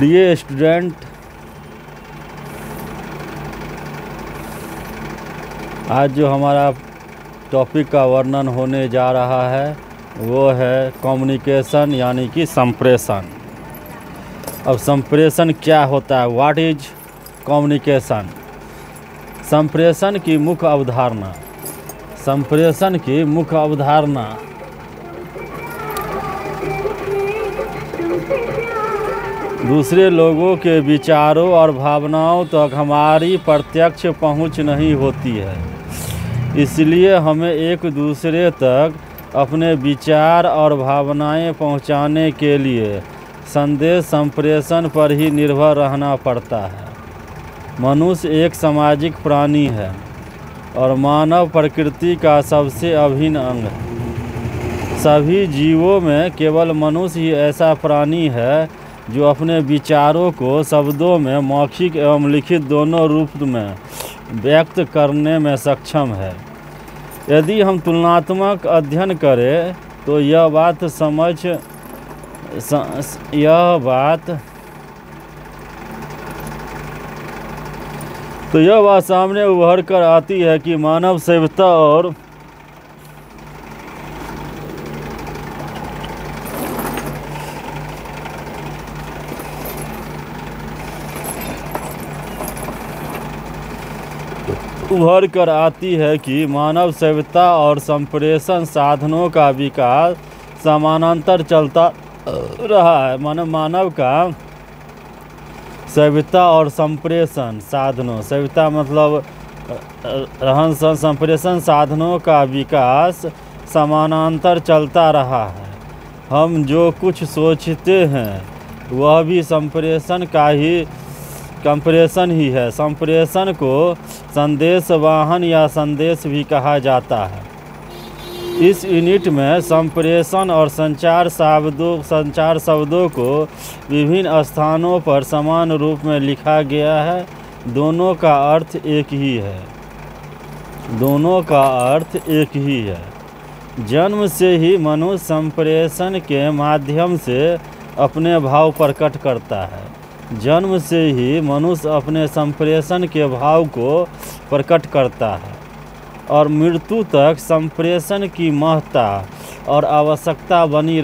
प्रिय स्टूडेंट, आज जो हमारा टॉपिक का वर्णन होने जा रहा है वो है कम्युनिकेशन यानी कि संप्रेषण। अब संप्रेषण क्या होता है? What is communication? संप्रेषण की मुख्य अवधारणा। संप्रेषण की मुख्य अवधारणा दूसरे लोगों के विचारों और भावनाओं तक हमारी प्रत्यक्ष पहुंच नहीं होती है, इसलिए हमें एक दूसरे तक अपने विचार और भावनाएं पहुंचाने के लिए संदेश संप्रेषण पर ही निर्भर रहना पड़ता है। मनुष्य एक सामाजिक प्राणी है और मानव प्रकृति का सबसे अभिन्न अंग है। सभी जीवों में केवल मनुष्य ही ऐसा प्राणी है जो अपने विचारों को शब्दों में मौखिक एवं लिखित दोनों रूप में व्यक्त करने में सक्षम है। यदि हम तुलनात्मक अध्ययन करें तो यह बात सामने उभर कर आती है कि मानव सभ्यता और मानव सभ्यता और संप्रेषण साधनों का विकास समानांतर चलता रहा है। मानव का सभ्यता और संप्रेषण साधनों, सभ्यता मतलब रहन सहन, संप्रेषण साधनों का विकास समानांतर चलता रहा है। हम जो कुछ सोचते हैं वह भी संप्रेषण ही है। संप्रेषण को संदेश वाहन या संदेश भी कहा जाता है। इस यूनिट में संप्रेषण और संचार शब्दों को विभिन्न स्थानों पर समान रूप में लिखा गया है। दोनों का अर्थ एक ही है। जन्म से ही मनुष्य संप्रेषण के माध्यम से अपने भाव प्रकट करता है। जन्म से ही मनुष्य अपने संप्रेषण के भाव को प्रकट करता है और मृत्यु तक संप्रेषण की महत्ता और आवश्यकता बनी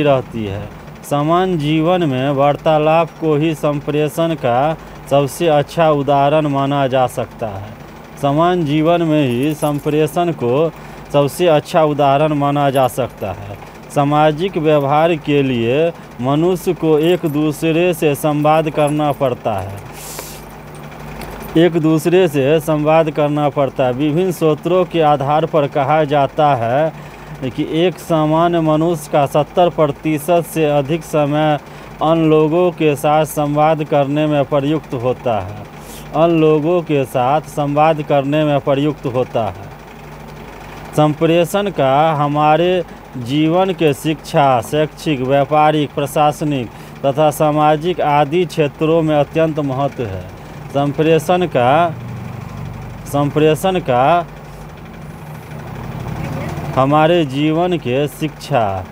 रहती है। सामान्य जीवन में वार्तालाप को ही संप्रेषण का सबसे अच्छा उदाहरण माना जा सकता है। सामाजिक व्यवहार के लिए मनुष्य को एक दूसरे से संवाद करना पड़ता है। विभिन्न स्रोतों के आधार पर कहा जाता है कि एक सामान्य मनुष्य का 70% से अधिक समय अन्य लोगों के साथ संवाद करने में प्रयुक्त होता है। संप्रेषण का हमारे जीवन के शिक्षा, शैक्षिक, व्यापारिक, प्रशासनिक तथा सामाजिक आदि क्षेत्रों में अत्यंत महत्व है। संप्रेषण का हमारे जीवन के शिक्षा,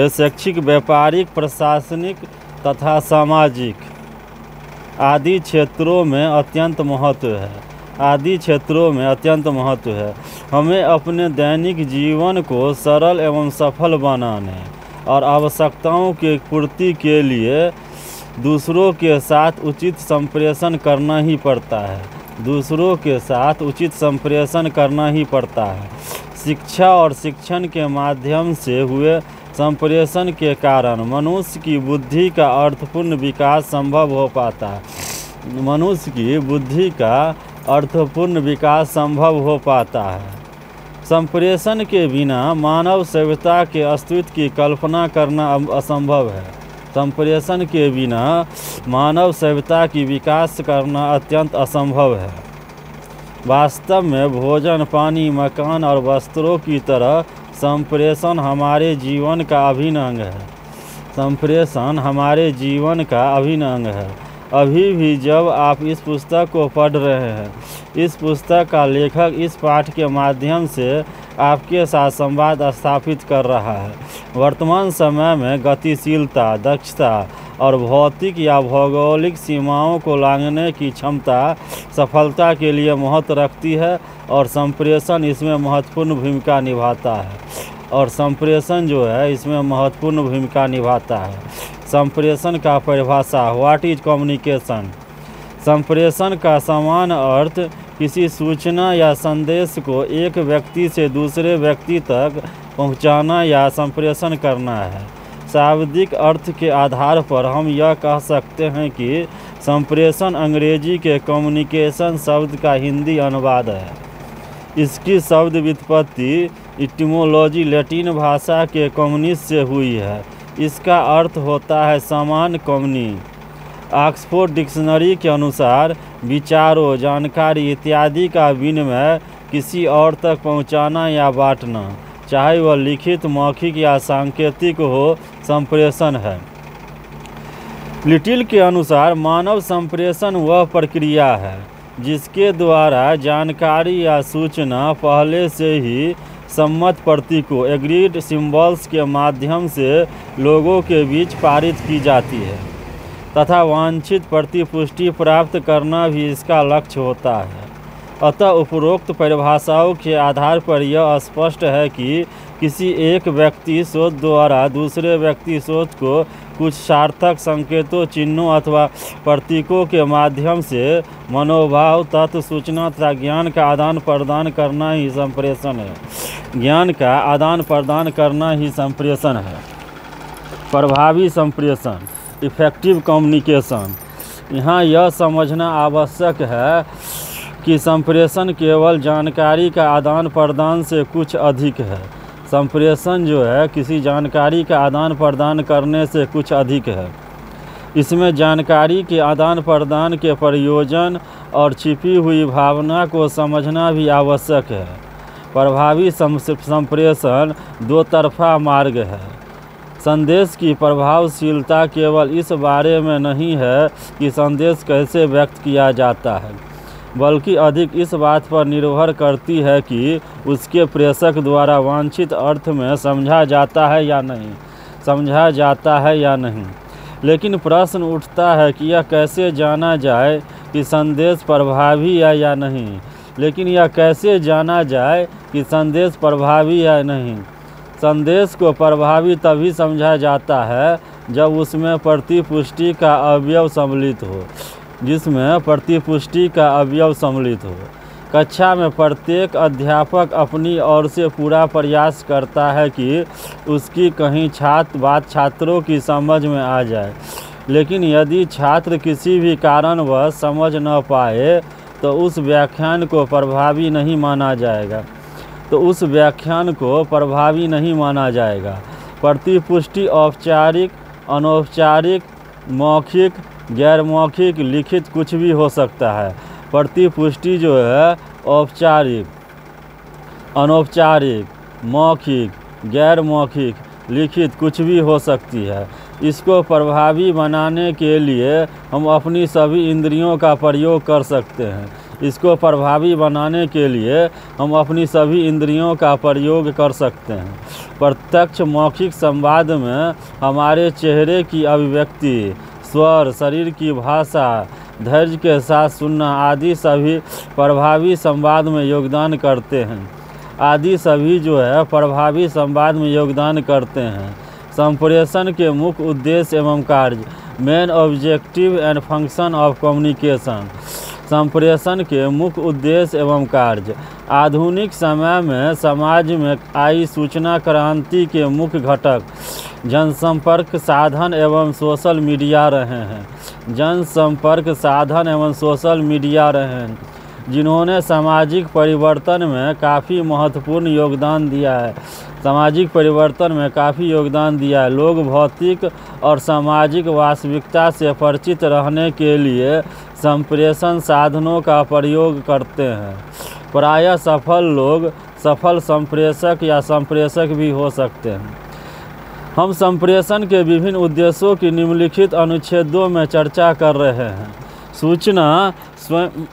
शैक्षिक, व्यापारिक, प्रशासनिक तथा सामाजिक आदि क्षेत्रों में अत्यंत महत्व है। हमें अपने दैनिक जीवन को सरल एवं सफल बनाने और आवश्यकताओं की पूर्ति के लिए दूसरों के साथ उचित संप्रेषण करना ही पड़ता है। शिक्षा और शिक्षण के माध्यम से हुए संप्रेषण के कारण मनुष्य की बुद्धि का अर्थपूर्ण विकास संभव हो पाता है। संप्रेषण के बिना मानव सभ्यता के अस्तित्व की कल्पना करना असंभव है। संप्रेषण के बिना मानव सभ्यता की विकास करना अत्यंत असंभव है। वास्तव में भोजन, पानी, मकान और वस्त्रों की तरह संप्रेषण हमारे जीवन का अभिन्न अंग है। संप्रेषण हमारे जीवन का अभिन्न अंग है। अभी भी जब आप इस पुस्तक को पढ़ रहे हैं, इस पुस्तक का लेखक इस पाठ के माध्यम से आपके साथ संवाद स्थापित कर रहा है। वर्तमान समय में गतिशीलता, दक्षता और भौतिक या भौगोलिक सीमाओं को लांघने की क्षमता सफलता के लिए महत्व रखती है और संप्रेषण इसमें महत्वपूर्ण भूमिका निभाता है। इसमें महत्वपूर्ण भूमिका निभाता है। संप्रेषण का परिभाषा, व्हाट इज कम्युनिकेशन? संप्रेषण का सामान्य अर्थ किसी सूचना या संदेश को एक व्यक्ति से दूसरे व्यक्ति तक पहुंचाना या संप्रेषण करना है। शाब्दिक अर्थ के आधार पर हम यह कह सकते हैं कि संप्रेषण अंग्रेजी के कम्युनिकेशन शब्द का हिंदी अनुवाद है। इसकी शब्द व्युत्पत्ति इटिमोलॉजी लैटिन भाषा के कम्युनिस से हुई है। इसका अर्थ होता है समान, कम्युनी। ऑक्सफोर्ड डिक्शनरी के अनुसार विचारों, जानकारी इत्यादि का विनिमय, किसी और तक पहुंचाना या बांटना, चाहे वह लिखित, मौखिक या सांकेतिक हो, संप्रेषण है। लिटिल के अनुसार मानव संप्रेषण वह प्रक्रिया है जिसके द्वारा जानकारी या सूचना पहले से ही सम्मत प्रतीकों, एग्रीड सिंबल्स के माध्यम से लोगों के बीच पारित की जाती है तथा वांछित प्रतिपुष्टि प्राप्त करना भी इसका लक्ष्य होता है। अतः उपरोक्त परिभाषाओं के आधार पर यह स्पष्ट है कि किसी एक व्यक्ति सोच द्वारा दूसरे व्यक्ति सोच को कुछ सार्थक संकेतों, चिन्हों अथवा प्रतीकों के माध्यम से मनोभाव, तत्व, सूचना तथा ज्ञान का आदान प्रदान करना ही संप्रेषण है। ज्ञान का आदान प्रदान करना ही संप्रेषण है। प्रभावी संप्रेषण, इफेक्टिव कम्युनिकेशन। यहाँ यह समझना आवश्यक है कि संप्रेषण केवल जानकारी का आदान प्रदान से कुछ अधिक है। संप्रेषण किसी जानकारी का आदान प्रदान करने से कुछ अधिक है। इसमें जानकारी के आदान प्रदान के प्रयोजन और छिपी हुई भावना को समझना भी आवश्यक है। प्रभावी संप्रेषण दो तरफा मार्ग है। संदेश की प्रभावशीलता केवल इस बारे में नहीं है कि संदेश कैसे व्यक्त किया जाता है, बल्कि अधिक इस बात पर निर्भर करती है कि उसके प्रेषक द्वारा वांछित अर्थ में समझा जाता है या नहीं। लेकिन प्रश्न उठता है कि यह कैसे जाना जाए कि संदेश प्रभावी है या नहीं। संदेश को प्रभावी तभी समझा जाता है जब उसमें प्रतिपुष्टि का अवयव सम्मिलित हो। कक्षा में प्रत्येक अध्यापक अपनी ओर से पूरा प्रयास करता है कि उसकी कहीं बात छात्रों की समझ में आ जाए। लेकिन यदि छात्र किसी भी कारणवश समझ न पाए तो उस व्याख्यान को प्रभावी नहीं माना जाएगा। प्रतिपुष्टि औपचारिक, अनौपचारिक, मौखिक, गैर मौखिक, लिखित कुछ भी हो सकता है। प्रतिपुष्टि औपचारिक, अनौपचारिक, मौखिक, गैर मौखिक, लिखित कुछ भी हो सकती है। इसको प्रभावी बनाने के लिए हम अपनी सभी इंद्रियों का प्रयोग कर सकते हैं। प्रत्यक्ष मौखिक संवाद में हमारे चेहरे की अभिव्यक्ति, स्वर, शरीर की भाषा, धैर्य के साथ सुनना आदि सभी प्रभावी संवाद में योगदान करते हैं। संप्रेषण के मुख्य उद्देश्य एवं कार्य, main objective and function of communication. संप्रेषण के मुख्य उद्देश्य एवं कार्य। आधुनिक समय में समाज में आई सूचना क्रांति के मुख्य घटक जनसंपर्क साधन एवं सोशल मीडिया रहे हैं, जिन्होंने सामाजिक परिवर्तन में काफ़ी महत्वपूर्ण योगदान दिया है। लोग भौतिक और सामाजिक वास्तविकता से परिचित रहने के लिए संप्रेषण साधनों का प्रयोग करते हैं। प्रायः सफल लोग सफल संप्रेषक या संप्रेषक भी हो सकते हैं। हम संप्रेषण के विभिन्न उद्देश्यों की निम्नलिखित अनुच्छेदों में चर्चा कर रहे हैं। सूचना स्वयं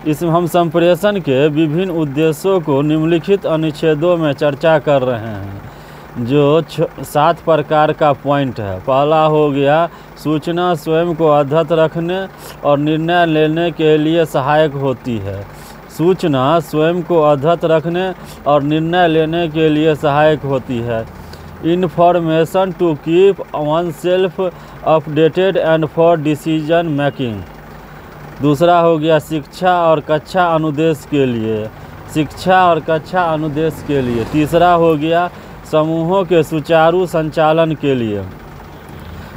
इसमें हम संप्रेषण के विभिन्न उद्देश्यों को निम्नलिखित अनुच्छेदों में चर्चा कर रहे हैं, जो 7 प्रकार का पॉइंट है। पहला हो गया सूचना स्वयं को अद्यत रखने और निर्णय लेने के लिए सहायक होती है। सूचना स्वयं को अद्यत रखने और निर्णय लेने के लिए सहायक होती है। Information to keep oneself updated and for decision making. दूसरा हो गया शिक्षा और कक्षा अनुदेश के लिए, शिक्षा और कक्षा अनुदेश के लिए। तीसरा हो गया समूहों के सुचारू संचालन के लिए।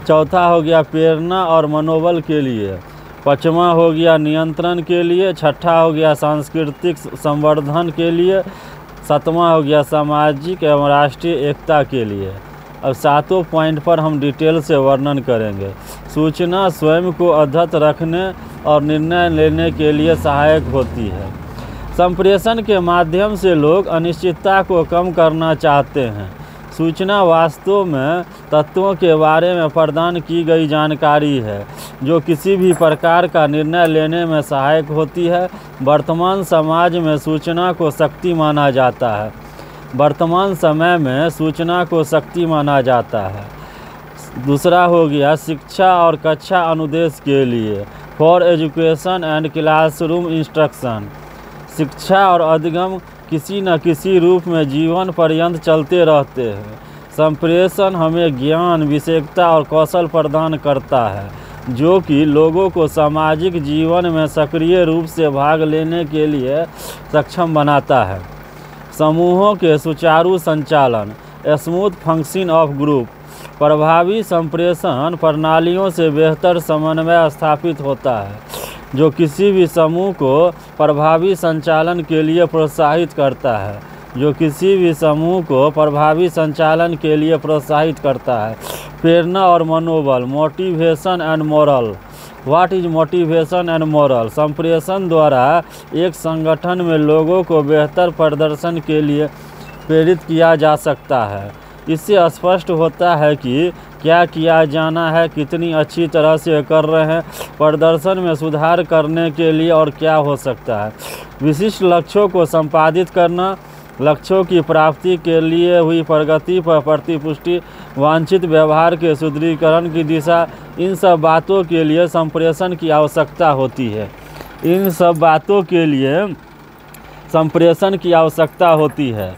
चौथा हो गया प्रेरणा और मनोबल के लिए। पाँचवा हो गया नियंत्रण के लिए। छठा हो गया सांस्कृतिक संवर्धन के लिए। सातवां हो गया सामाजिक एवं राष्ट्रीय एकता के लिए। अब 7 पॉइंट पर हम डिटेल से वर्णन करेंगे। सूचना स्वयं को अद्यत रखने और निर्णय लेने के लिए सहायक होती है। संप्रेषण के माध्यम से लोग अनिश्चितता को कम करना चाहते हैं। सूचना वास्तव में तत्वों के बारे में प्रदान की गई जानकारी है, जो किसी भी प्रकार का निर्णय लेने में सहायक होती है। वर्तमान समाज में सूचना को शक्ति माना जाता है। वर्तमान समय में सूचना को शक्ति माना जाता है। दूसरा हो गया शिक्षा और कक्षा अनुदेश के लिए, for education and classroom instruction. शिक्षा और अधिगम किसी न किसी रूप में जीवन पर्यंत चलते रहते हैं। संप्रेषण हमें ज्ञान, विशेषता और कौशल प्रदान करता है, जो कि लोगों को सामाजिक जीवन में सक्रिय रूप से भाग लेने के लिए सक्षम बनाता है। समूहों के सुचारू संचालन, स्मूथ फंक्शनिंग ऑफ ग्रुप। प्रभावी संप्रेषण प्रणालियों से बेहतर समन्वय स्थापित होता है, जो किसी भी समूह को प्रभावी संचालन के लिए प्रोत्साहित करता है, जो किसी भी समूह को प्रभावी संचालन के लिए प्रोत्साहित करता है। प्रेरणा और मनोबल, motivation and moral. What is motivation and moral? संप्रेषण द्वारा एक संगठन में लोगों को बेहतर प्रदर्शन के लिए प्रेरित किया जा सकता है। इससे स्पष्ट होता है कि क्या किया जाना है, कितनी अच्छी तरह से कर रहे हैं, प्रदर्शन में सुधार करने के लिए और क्या हो सकता है। विशिष्ट लक्ष्यों को संपादित करना, लक्ष्यों की प्राप्ति के लिए हुई प्रगति पर प्रतिपुष्टि, वांछित व्यवहार के सुदृढ़ीकरण की दिशा, इन सब बातों के लिए संप्रेषण की आवश्यकता होती है। इन सब बातों के लिए संप्रेषण की आवश्यकता होती है।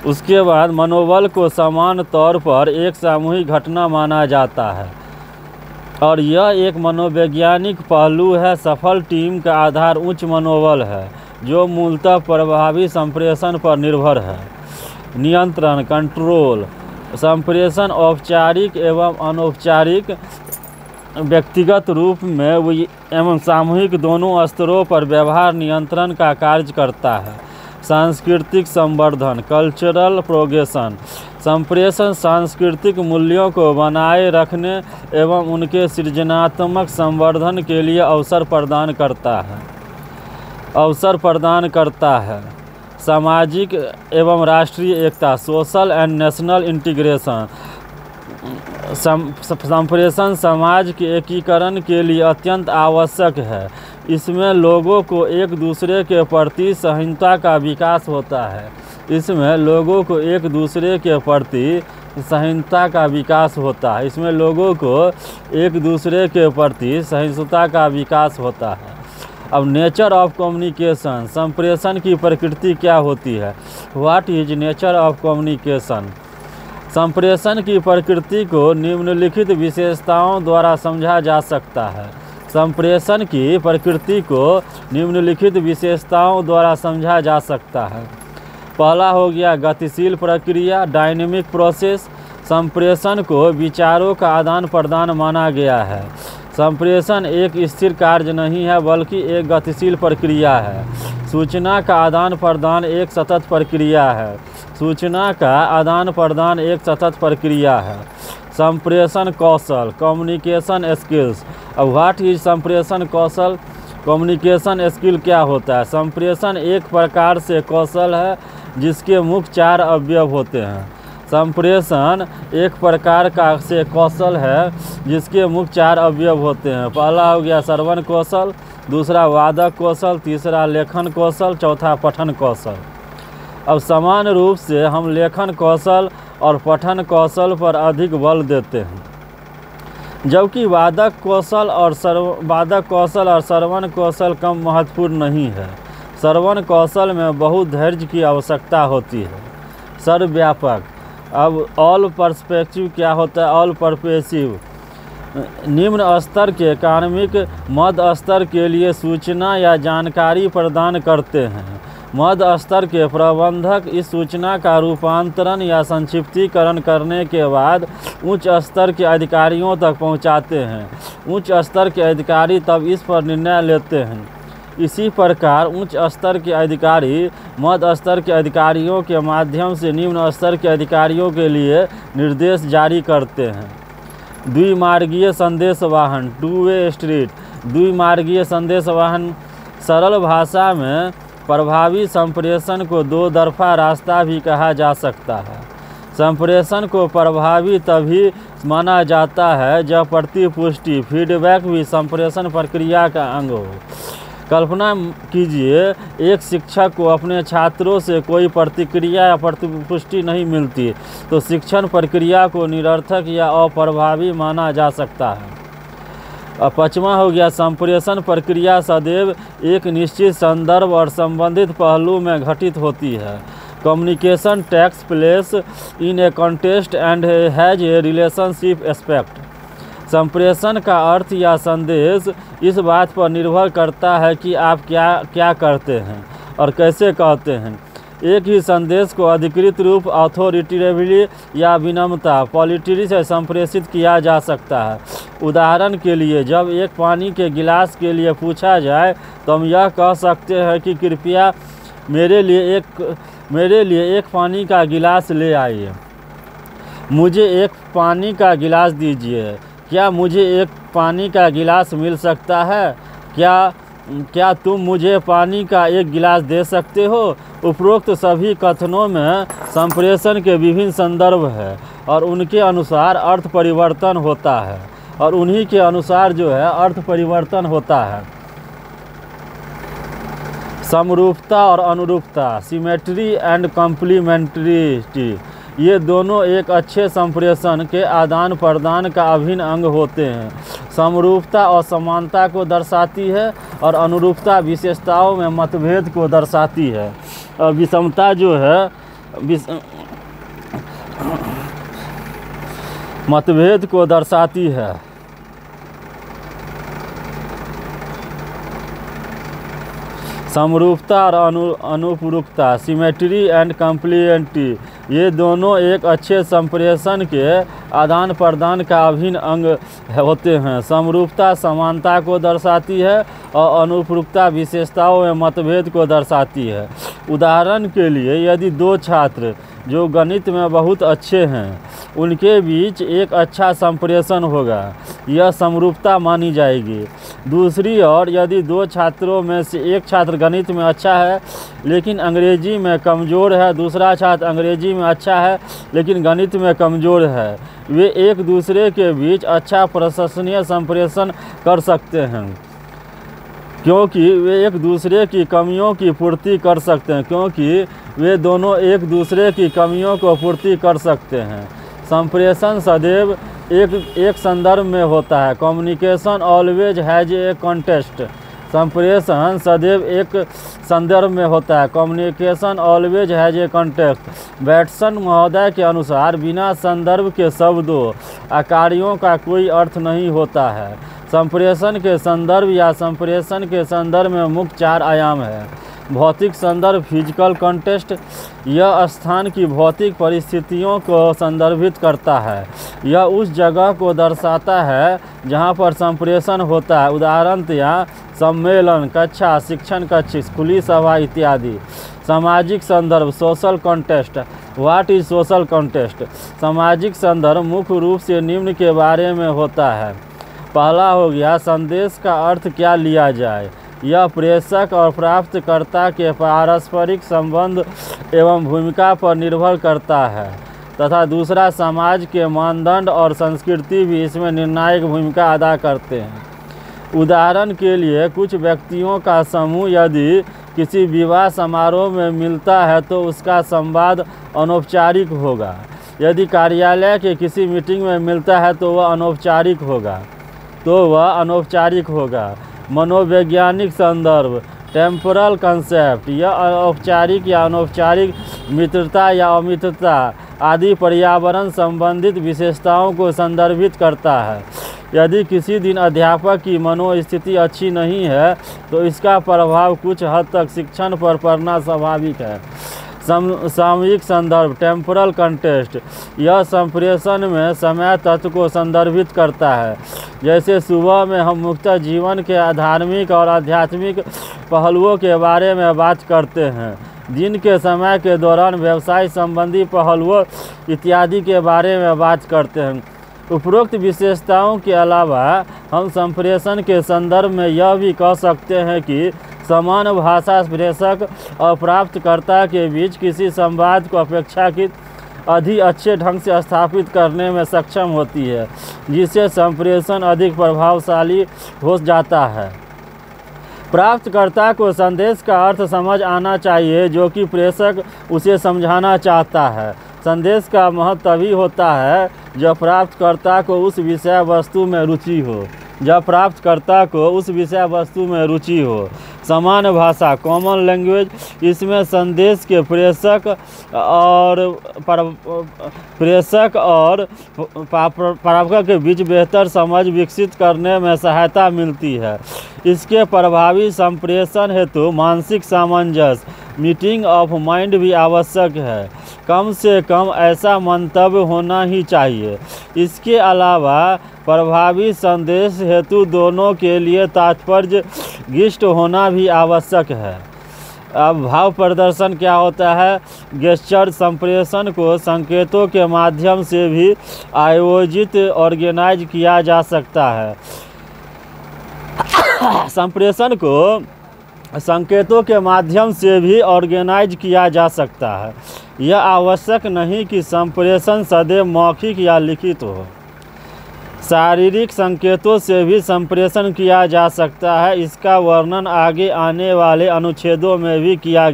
उसके बाद मनोबल को समान तौर पर एक सामूहिक घटना माना जाता है और यह एक मनोवैज्ञानिक पहलू है। सफल टीम का आधार उच्च मनोबल है, जो मूलतः प्रभावी संप्रेषण पर निर्भर है। नियंत्रण, कंट्रोल। संप्रेषण औपचारिक एवं अनौपचारिक, व्यक्तिगत रूप में एवं सामूहिक दोनों स्तरों पर व्यवहार नियंत्रण का कार्य करता है। सांस्कृतिक संवर्धन, कल्चरल प्रोग्रेशन। संप्रेषण सांस्कृतिक मूल्यों को बनाए रखने एवं उनके सृजनात्मक संवर्धन के लिए अवसर प्रदान करता है। सामाजिक एवं राष्ट्रीय एकता, सोशल एंड नेशनल इंटीग्रेशन। संप्रेषण समाज के एकीकरण के लिए अत्यंत आवश्यक है। इसमें लोगों को एक दूसरे के प्रति सहिष्णुता का विकास होता है। इसमें लोगों को एक दूसरे के प्रति सहिष्णुता का विकास होता है। इसमें लोगों को एक दूसरे के प्रति सहिष्णुता का विकास होता है। अब नेचर ऑफ कम्युनिकेशन, संप्रेषण की प्रकृति क्या होती है? What is nature of communication? संप्रेषण की प्रकृति को निम्नलिखित विशेषताओं द्वारा समझा जा सकता है। संप्रेषण की प्रकृति को निम्नलिखित विशेषताओं द्वारा समझा जा सकता है। पहला हो गया गतिशील प्रक्रिया, डायनेमिक प्रोसेस। संप्रेषण को विचारों का आदान प्रदान माना गया है। संप्रेषण एक स्थिर कार्य नहीं है, बल्कि एक गतिशील प्रक्रिया है। सूचना का आदान प्रदान एक सतत प्रक्रिया है। सूचना का आदान प्रदान एक सतत प्रक्रिया है। संप्रेषण कौशल, कम्युनिकेशन स्किल्स। अब व्हाट इज संप्रेषण कौशल? कम्युनिकेशन स्किल क्या होता है? संप्रेषण एक प्रकार से कौशल है जिसके मुख्य 4 अवयव होते हैं। संप्रेषण एक प्रकार का से कौशल है जिसके मुख्य 4 अवयव होते हैं। पहला हो गया श्रवण कौशल, दूसरा वादक कौशल, तीसरा लेखन कौशल, चौथा पठन कौशल। अब समान रूप से हम लेखन कौशल और पठन कौशल पर अधिक बल देते हैं, जबकि वादक कौशल और श्रवण कौशल कम महत्वपूर्ण नहीं है। श्रवण कौशल में बहुत धैर्य की आवश्यकता होती है। सर्वव्यापक। अब ऑल पर्सपेक्टिव क्या होता है? ऑल परपेसिव। निम्न स्तर के कार्मिक मध्य स्तर के लिए सूचना या जानकारी प्रदान करते हैं। मध्य स्तर के प्रबंधक इस सूचना का रूपांतरण या संक्षिप्तीकरण करने के बाद उच्च स्तर के अधिकारियों तक पहुंचाते हैं। उच्च स्तर के अधिकारी तब इस पर निर्णय लेते हैं। इसी प्रकार उच्च स्तर के अधिकारी मध्य स्तर के अधिकारियों के माध्यम से निम्न स्तर के अधिकारियों के लिए निर्देश जारी करते हैं। द्विमार्गीय संदेशवाहन, 2 वे स्ट्रीट। द्विमार्गीय संदेशवाहन सरल भाषा में प्रभावी संप्रेषण को 2 तरफा रास्ता भी कहा जा सकता है। संप्रेषण को प्रभावी तभी माना जाता है जब प्रतिपुष्टि फीडबैक भी संप्रेषण प्रक्रिया का अंग हो। कल्पना कीजिए, एक शिक्षक को अपने छात्रों से कोई प्रतिक्रिया या प्रतिपुष्टि नहीं मिलती तो शिक्षण प्रक्रिया को निरर्थक या अप्रभावी माना जा सकता है। और 5वां हो गया संप्रेषण प्रक्रिया सदैव एक निश्चित संदर्भ और संबंधित पहलू में घटित होती है। Communication takes place in a context and has a relationship aspect. संप्रेषण का अर्थ या संदेश इस बात पर निर्भर करता है कि आप क्या करते हैं और कैसे कहते हैं। एक ही संदेश को अधिकृत रूप अथॉरिटेटिवली या विनम्रता पॉलिटिरी से संप्रेषित किया जा सकता है। उदाहरण के लिए, जब एक पानी के गिलास के लिए पूछा जाए तो हम यह कह सकते हैं कि कृपया मेरे लिए एक पानी का गिलास ले आइए। मुझे एक पानी का गिलास दीजिए। क्या मुझे एक पानी का गिलास मिल सकता है? क्या तुम मुझे पानी का एक गिलास दे सकते हो? उपरोक्त सभी कथनों में संप्रेषण के विभिन्न संदर्भ हैं और उनके अनुसार अर्थ परिवर्तन होता है और उन्हीं के अनुसार जो है अर्थ परिवर्तन होता है। समरूपता और अनुरूपता, सिमेट्री एंड कॉम्प्लीमेंट्रिटी, ये दोनों एक अच्छे संप्रेषण के आदान प्रदान का अभिन्न अंग होते हैं। समरूपता और समानता को दर्शाती है और अनुरूपता विशेषताओं में मतभेद को दर्शाती है। और विषमता जो है मतभेद को दर्शाती है। समरूपता और अनुपूरकता, सिमेट्री एंड कॉम्प्लीमेंट्री, ये दोनों एक अच्छे संप्रेषण के आदान प्रदान का अभिन्न अंग होते हैं। समरूपता समानता को दर्शाती है और अनुपूरकता विशेषताओं में मतभेद को दर्शाती है। उदाहरण के लिए, यदि 2 छात्र जो गणित में बहुत अच्छे हैं उनके बीच एक अच्छा संप्रेषण होगा, यह समरूपता मानी जाएगी। दूसरी ओर, यदि 2 छात्रों में से एक छात्र गणित में अच्छा है लेकिन अंग्रेजी में कमज़ोर है, दूसरा छात्र अंग्रेजी में अच्छा है लेकिन गणित में कमज़ोर है, वे एक दूसरे के बीच अच्छा प्रशंसनीय संप्रेषण कर सकते हैं क्योंकि वे एक दूसरे की कमियों की पूर्ति कर सकते हैं पूर्ति कर सकते हैं। संप्रेषण सदैव एक संदर्भ में होता है। Communication always has a context. संप्रेषण सदैव एक संदर्भ में होता है। Communication always has a context. Bateson महोदय के अनुसार बिना संदर्भ के शब्दों या कार्यों का कोई अर्थ नहीं होता है। संप्रेषण के संदर्भ या संप्रेषण के संदर्भ में मुख्य 4 आयाम है। भौतिक संदर्भ, फिजिकल कॉन्टेक्स्ट, यह स्थान की भौतिक परिस्थितियों को संदर्भित करता है। यह उस जगह को दर्शाता है जहाँ पर संप्रेषण होता है। उदाहरणतया सम्मेलन, कक्षा, शिक्षण कक्ष, खुली सभा इत्यादि। सामाजिक संदर्भ, social context. What is social context? सामाजिक संदर्भ मुख्य रूप से निम्न के बारे में होता है। पहला हो गया, संदेश का अर्थ क्या लिया जाए। यह प्रेषक और प्राप्तकर्ता के पारस्परिक संबंध एवं भूमिका पर निर्भर करता है। तथा दूसरा समाज के मानदंड और संस्कृति भी इसमें निर्णायक भूमिका अदा करते हैं। उदाहरण के लिए कुछ व्यक्तियों का समूह यदि किसी विवाह समारोह में मिलता है तो उसका संवाद अनौपचारिक होगा। यदि कार्यालय के किसी मीटिंग में मिलता है तो वह अनौपचारिक होगा। मनोवैज्ञानिक संदर्भ टेम्पोरल कंसेप्ट, यह औपचारिक या अनौपचारिक, मित्रता या अमित्रता आदि पर्यावरण संबंधित विशेषताओं को संदर्भित करता है। यदि किसी दिन अध्यापक की मनोस्थिति अच्छी नहीं है तो इसका प्रभाव कुछ हद तक शिक्षण पर पड़ना स्वाभाविक है। सामयिक संदर्भ टेम्पोरल कंटेस्ट, यह संप्रेषण में समय तत्व को संदर्भित करता है। जैसे सुबह में हम मुख्यतः जीवन के धार्मिक और आध्यात्मिक पहलुओं के बारे में बात करते हैं, दिन के समय के दौरान व्यवसाय संबंधी पहलुओं इत्यादि के बारे में बात करते हैं। उपरोक्त विशेषताओं के अलावा हम संप्रेषण के संदर्भ में यह भी कह सकते हैं कि समान भाषा प्रेषक और प्राप्तकर्ता के बीच किसी संवाद को अपेक्षाकृत अधिक अच्छे ढंग से स्थापित करने में सक्षम होती है, जिससे संप्रेषण अधिक प्रभावशाली हो जाता है। प्राप्तकर्ता को संदेश का अर्थ समझ आना चाहिए जो कि प्रेषक उसे समझाना चाहता है। संदेश का महत्व तभी होता है जब प्राप्तकर्ता को उस विषय वस्तु में रुचि हो। समान भाषा कॉमन लैंग्वेज, इसमें संदेश के प्रेषक और प्रापक के बीच बेहतर समझ विकसित करने में सहायता मिलती है। इसके प्रभावी संप्रेषण हेतु मानसिक सामंजस्य मीटिंग ऑफ माइंड भी आवश्यक है। कम से कम ऐसा मंतव्य होना ही चाहिए। इसके अलावा प्रभावी संदेश हेतु दोनों के लिए तात्पर्यनिष्ठ होना भी आवश्यक है। अब भाव प्रदर्शन क्या होता है? गेस्चर संप्रेषण को संकेतों के माध्यम से भी आयोजित ऑर्गेनाइज किया जा सकता है। संप्रेषण को संकेतों के माध्यम से भी ऑर्गेनाइज किया जा सकता है। यह आवश्यक नहीं कि संप्रेषण सदैव मौखिक या लिखित हो। शारीरिक संकेतों से भी संप्रेषण किया जा सकता है। इसका वर्णन आगे आने वाले अनुच्छेदों में भी किया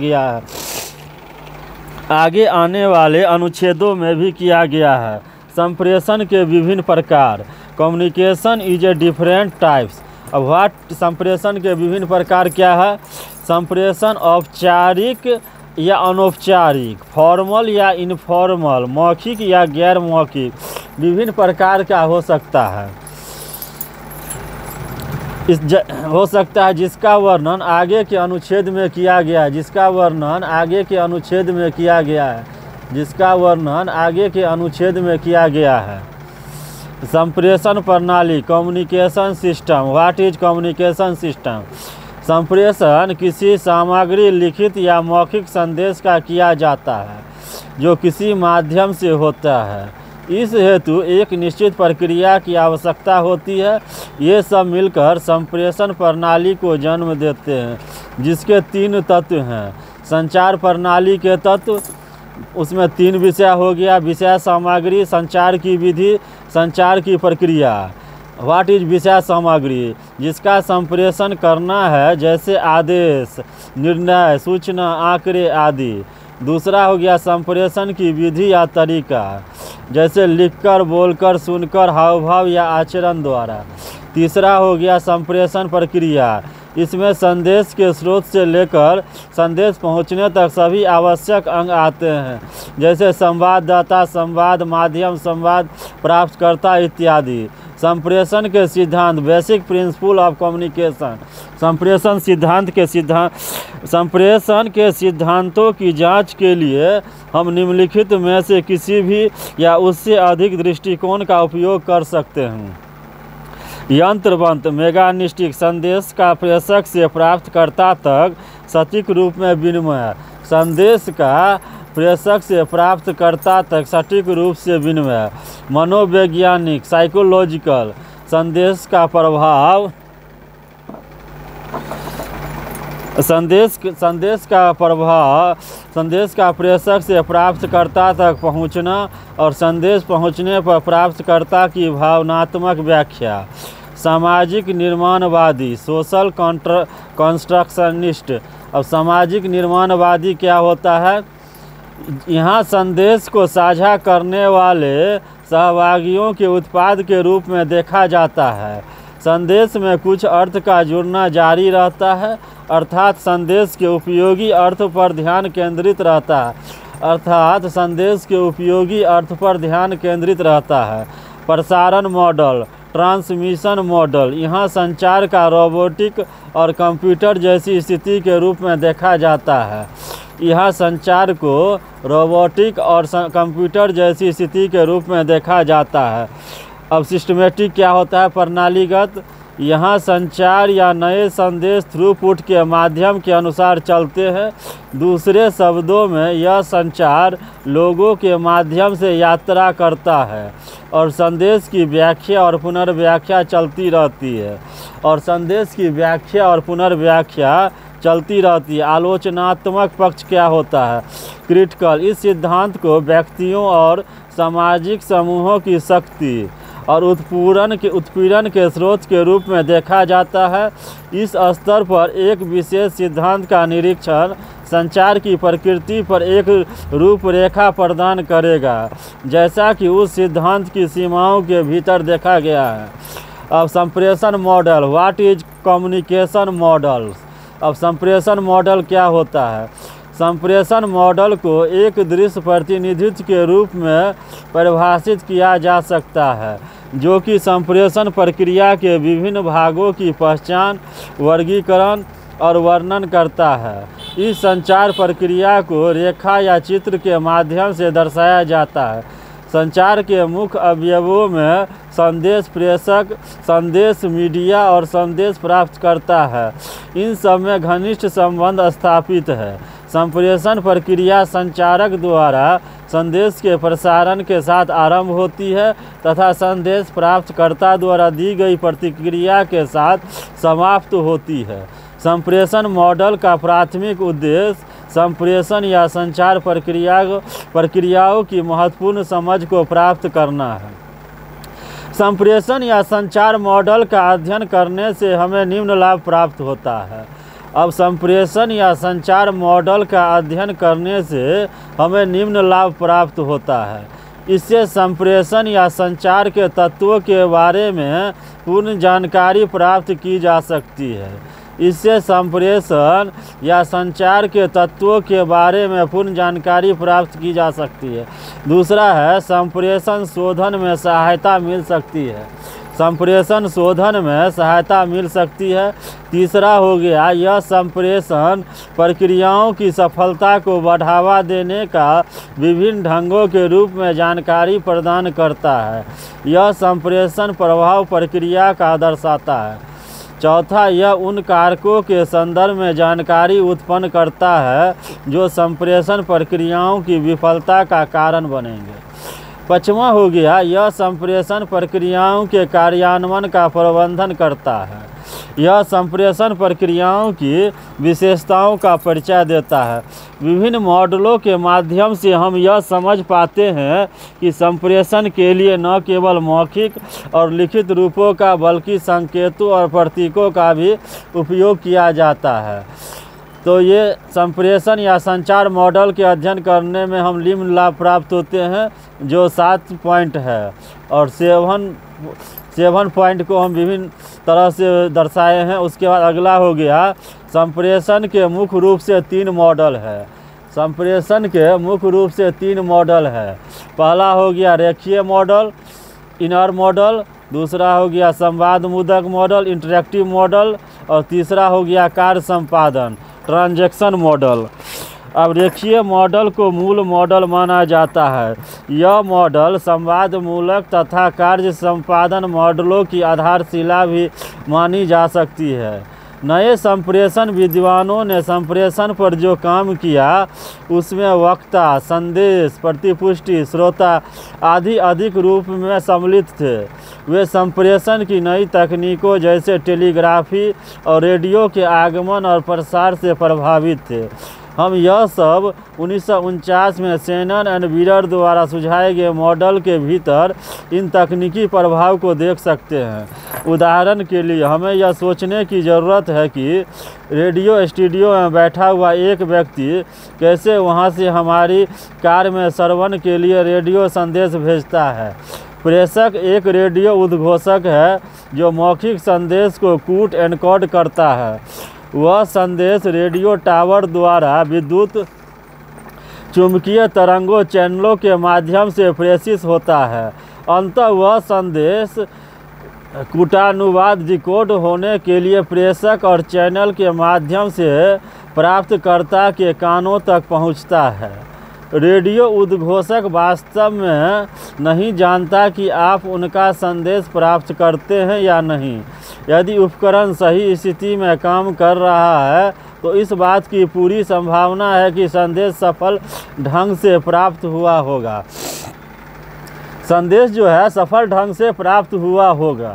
गया है। संप्रेषण के विभिन्न प्रकार। Communication is a different types. अब संप्रेषण के विभिन्न प्रकार क्या है? संप्रेषण औपचारिक या अनौपचारिक, फॉर्मल या इनफॉर्मल, मौखिक या गैर मौखिक, विभिन्न प्रकार का हो सकता है। जिसका वर्णन आगे के अनुच्छेद में किया गया है। संप्रेषण प्रणाली communication system. What is communication system? संप्रेषण किसी सामग्री, लिखित या मौखिक संदेश का किया जाता है जो किसी माध्यम से होता है। इस हेतु एक निश्चित प्रक्रिया की आवश्यकता होती है। ये सब मिलकर संप्रेषण प्रणाली को जन्म देते हैं, जिसके 3 तत्व हैं। संचार प्रणाली के तत्व, उसमें 3 विषय हो गया। विषय सामग्री, संचार की विधि, संचार की प्रक्रिया। व्हाट इज विषय सामग्री? जिसका संप्रेषण करना है, जैसे आदेश, निर्णय, सूचना, आंकड़े आदि। दूसरा हो गया संप्रेषण की विधि या तरीका, जैसे लिखकर, बोलकर, सुनकर, हाव भाव या आचरण द्वारा। तीसरा हो गया संप्रेषण प्रक्रिया। इसमें संदेश के स्रोत से लेकर संदेश पहुंचने तक सभी आवश्यक अंग आते हैं, जैसे संवाददाता, संवाद माध्यम, संवाद प्राप्तकर्ता इत्यादि। संप्रेषण के सिद्धांत बेसिक प्रिंसिपल ऑफ कम्युनिकेशन। संप्रेषण के सिद्धांतों की जांच के लिए हम निम्नलिखित में से किसी भी या उससे अधिक दृष्टिकोण का उपयोग कर सकते हैं। यंत्रवंत मेगानिस्टिक, संदेश का प्रेषक से प्राप्तकर्ता तक सटीक रूप में विनिमय। संदेश का प्रेषक से प्राप्तकर्ता तक सटीक रूप से विनिमय। मनोवैज्ञानिक साइकोलॉजिकल, संदेश का प्रभाव संदेश का प्रभाव, संदेश का प्रेषक से प्राप्तकर्ता तक पहुंचना और संदेश पहुंचने पर प्राप्तकर्ता की भावनात्मक व्याख्या। सामाजिक निर्माणवादी, सोशल कंस्ट्रक्शनिस्ट। अब सामाजिक निर्माणवादी क्या होता है? यहाँ संदेश को साझा करने वाले सहभागियों के उत्पाद के रूप में देखा जाता है। संदेश में कुछ अर्थ का जुड़ना जारी रहता है, अर्थात संदेश के उपयोगी अर्थ पर ध्यान केंद्रित रहता है, अर्थात संदेश के उपयोगी अर्थ पर ध्यान केंद्रित रहता है। प्रसारण मॉडल, ट्रांसमिशन मॉडल। यहाँ संचार का रोबोटिक और कंप्यूटर जैसी स्थिति के रूप में देखा जाता है। यहाँ संचार को रोबोटिक और कंप्यूटर जैसी स्थिति के रूप में देखा जाता है। अब सिस्टमेटिक क्या होता है? प्रणालीगत। यहाँ संचार या नए संदेश थ्रूपुट के माध्यम के अनुसार चलते हैं। दूसरे शब्दों में यह संचार लोगों के माध्यम से यात्रा करता है और संदेश की व्याख्या और पुनर्व्याख्या चलती रहती है, और संदेश की व्याख्या और पुनर्व्याख्या चलती रहती है। आलोचनात्मक पक्ष क्या होता है? क्रिटिकल। इस सिद्धांत को व्यक्तियों और सामाजिक समूहों की शक्ति और उत्पीड़न के स्रोत के रूप में देखा जाता है। इस स्तर पर एक विशेष सिद्धांत का निरीक्षण संचार की प्रकृति पर एक रूपरेखा प्रदान करेगा, जैसा कि उस सिद्धांत की सीमाओं के भीतर देखा गया है। अब संप्रेषण model, what is communication models. अब संप्रेषण मॉडल क्या होता है? संप्रेषण मॉडल को एक दृश्य प्रतिनिधित्व के रूप में परिभाषित किया जा सकता है, जो कि संप्रेषण प्रक्रिया के विभिन्न भागों की पहचान, वर्गीकरण और वर्णन करता है। इस संचार प्रक्रिया को रेखा या चित्र के माध्यम से दर्शाया जाता है। संचार के मुख्य अवयवों में संदेश प्रेषक, संदेश मीडिया और संदेश प्राप्तकर्ता है। इन सब में घनिष्ठ संबंध स्थापित है। संप्रेषण प्रक्रिया संचारक द्वारा संदेश के प्रसारण के साथ आरंभ होती है तथा संदेश प्राप्तकर्ता द्वारा दी गई प्रतिक्रिया के साथ समाप्त होती है। संप्रेषण मॉडल का प्राथमिक उद्देश्य संप्रेषण या संचार प्रक्रियाओं की महत्वपूर्ण समझ को प्राप्त करना है। संप्रेषण या संचार मॉडल का अध्ययन करने से हमें निम्न लाभ प्राप्त होता है। अब संप्रेषण या संचार मॉडल का अध्ययन करने से हमें निम्न लाभ प्राप्त होता है। इससे संप्रेषण या संचार के तत्वों के बारे में पूर्ण जानकारी प्राप्त की जा सकती है। इससे संप्रेषण या संचार के तत्वों के बारे में पूर्ण जानकारी प्राप्त की जा सकती है। दूसरा है संप्रेषण शोधन में सहायता मिल सकती है। संप्रेषण शोधन में सहायता मिल सकती है। तीसरा हो गया, यह संप्रेषण प्रक्रियाओं की सफलता को बढ़ावा देने का विभिन्न ढंगों के रूप में जानकारी प्रदान करता है। यह संप्रेषण प्रभाव प्रक्रिया का दर्शाता है। चौथा, यह उन कारकों के संदर्भ में जानकारी उत्पन्न करता है जो संप्रेषण प्रक्रियाओं की विफलता का कारण बनेंगे। पांचवा हो गया, यह संप्रेषण प्रक्रियाओं के कार्यान्वयन का प्रबंधन करता है। यह संप्रेषण प्रक्रियाओं की विशेषताओं का परिचय देता है। विभिन्न मॉडलों के माध्यम से हम यह समझ पाते हैं कि संप्रेषण के लिए न केवल मौखिक और लिखित रूपों का बल्कि संकेतों और प्रतीकों का भी उपयोग किया जाता है। तो ये संप्रेषण या संचार मॉडल के अध्ययन करने में हम निम्न लाभ प्राप्त होते हैं, जो 7 पॉइंट है, और 7 पॉइंट को हम विभिन्न तरह से दर्शाए हैं। उसके बाद अगला हो गया, संप्रेषण के मुख्य रूप से 3 मॉडल है। संप्रेषण के मुख्य रूप से 3 मॉडल है। पहला हो गया रेखीय मॉडल, इनर मॉडल। दूसरा हो गया संवादमूलक मॉडल, इंटरेक्टिव मॉडल। और तीसरा हो गया कार्य संपादन, ट्रांजैक्शन मॉडल। अब रेखीय मॉडल को मूल मॉडल माना जाता है। यह मॉडल संवादमूलक तथा कार्य संपादन मॉडलों की आधारशिला भी मानी जा सकती है। नए संप्रेषण विद्वानों ने संप्रेषण पर जो काम किया उसमें वक्ता, संदेश, प्रतिपुष्टि, श्रोता आदि अधिक रूप में सम्मिलित थे। वे संप्रेषण की नई तकनीकों जैसे टेलीग्राफी और रेडियो के आगमन और प्रसार से प्रभावित थे। हम यह सब 1949 में शेनन एंड बीयर द्वारा सुझाए गए मॉडल के भीतर इन तकनीकी प्रभाव को देख सकते हैं। उदाहरण के लिए हमें यह सोचने की ज़रूरत है कि रेडियो स्टूडियो में बैठा हुआ एक व्यक्ति कैसे वहां से हमारी कार में श्रवण के लिए रेडियो संदेश भेजता है। प्रेषक एक रेडियो उद्घोषक है जो मौखिक संदेश को कूट एनकोड करता है। वह संदेश रेडियो टावर द्वारा विद्युत चुंबकीय तरंगों चैनलों के माध्यम से प्रेषित होता है। अंततः वह संदेश कूटानुवाद डिकोड होने के लिए प्रेषक और चैनल के माध्यम से प्राप्तकर्ता के कानों तक पहुंचता है। रेडियो उद्घोषक वास्तव में नहीं जानता कि आप उनका संदेश प्राप्त करते हैं या नहीं। यदि उपकरण सही स्थिति में काम कर रहा है तो इस बात की पूरी संभावना है कि संदेश सफल ढंग से प्राप्त हुआ होगा। संदेश जो है सफल ढंग से प्राप्त हुआ होगा।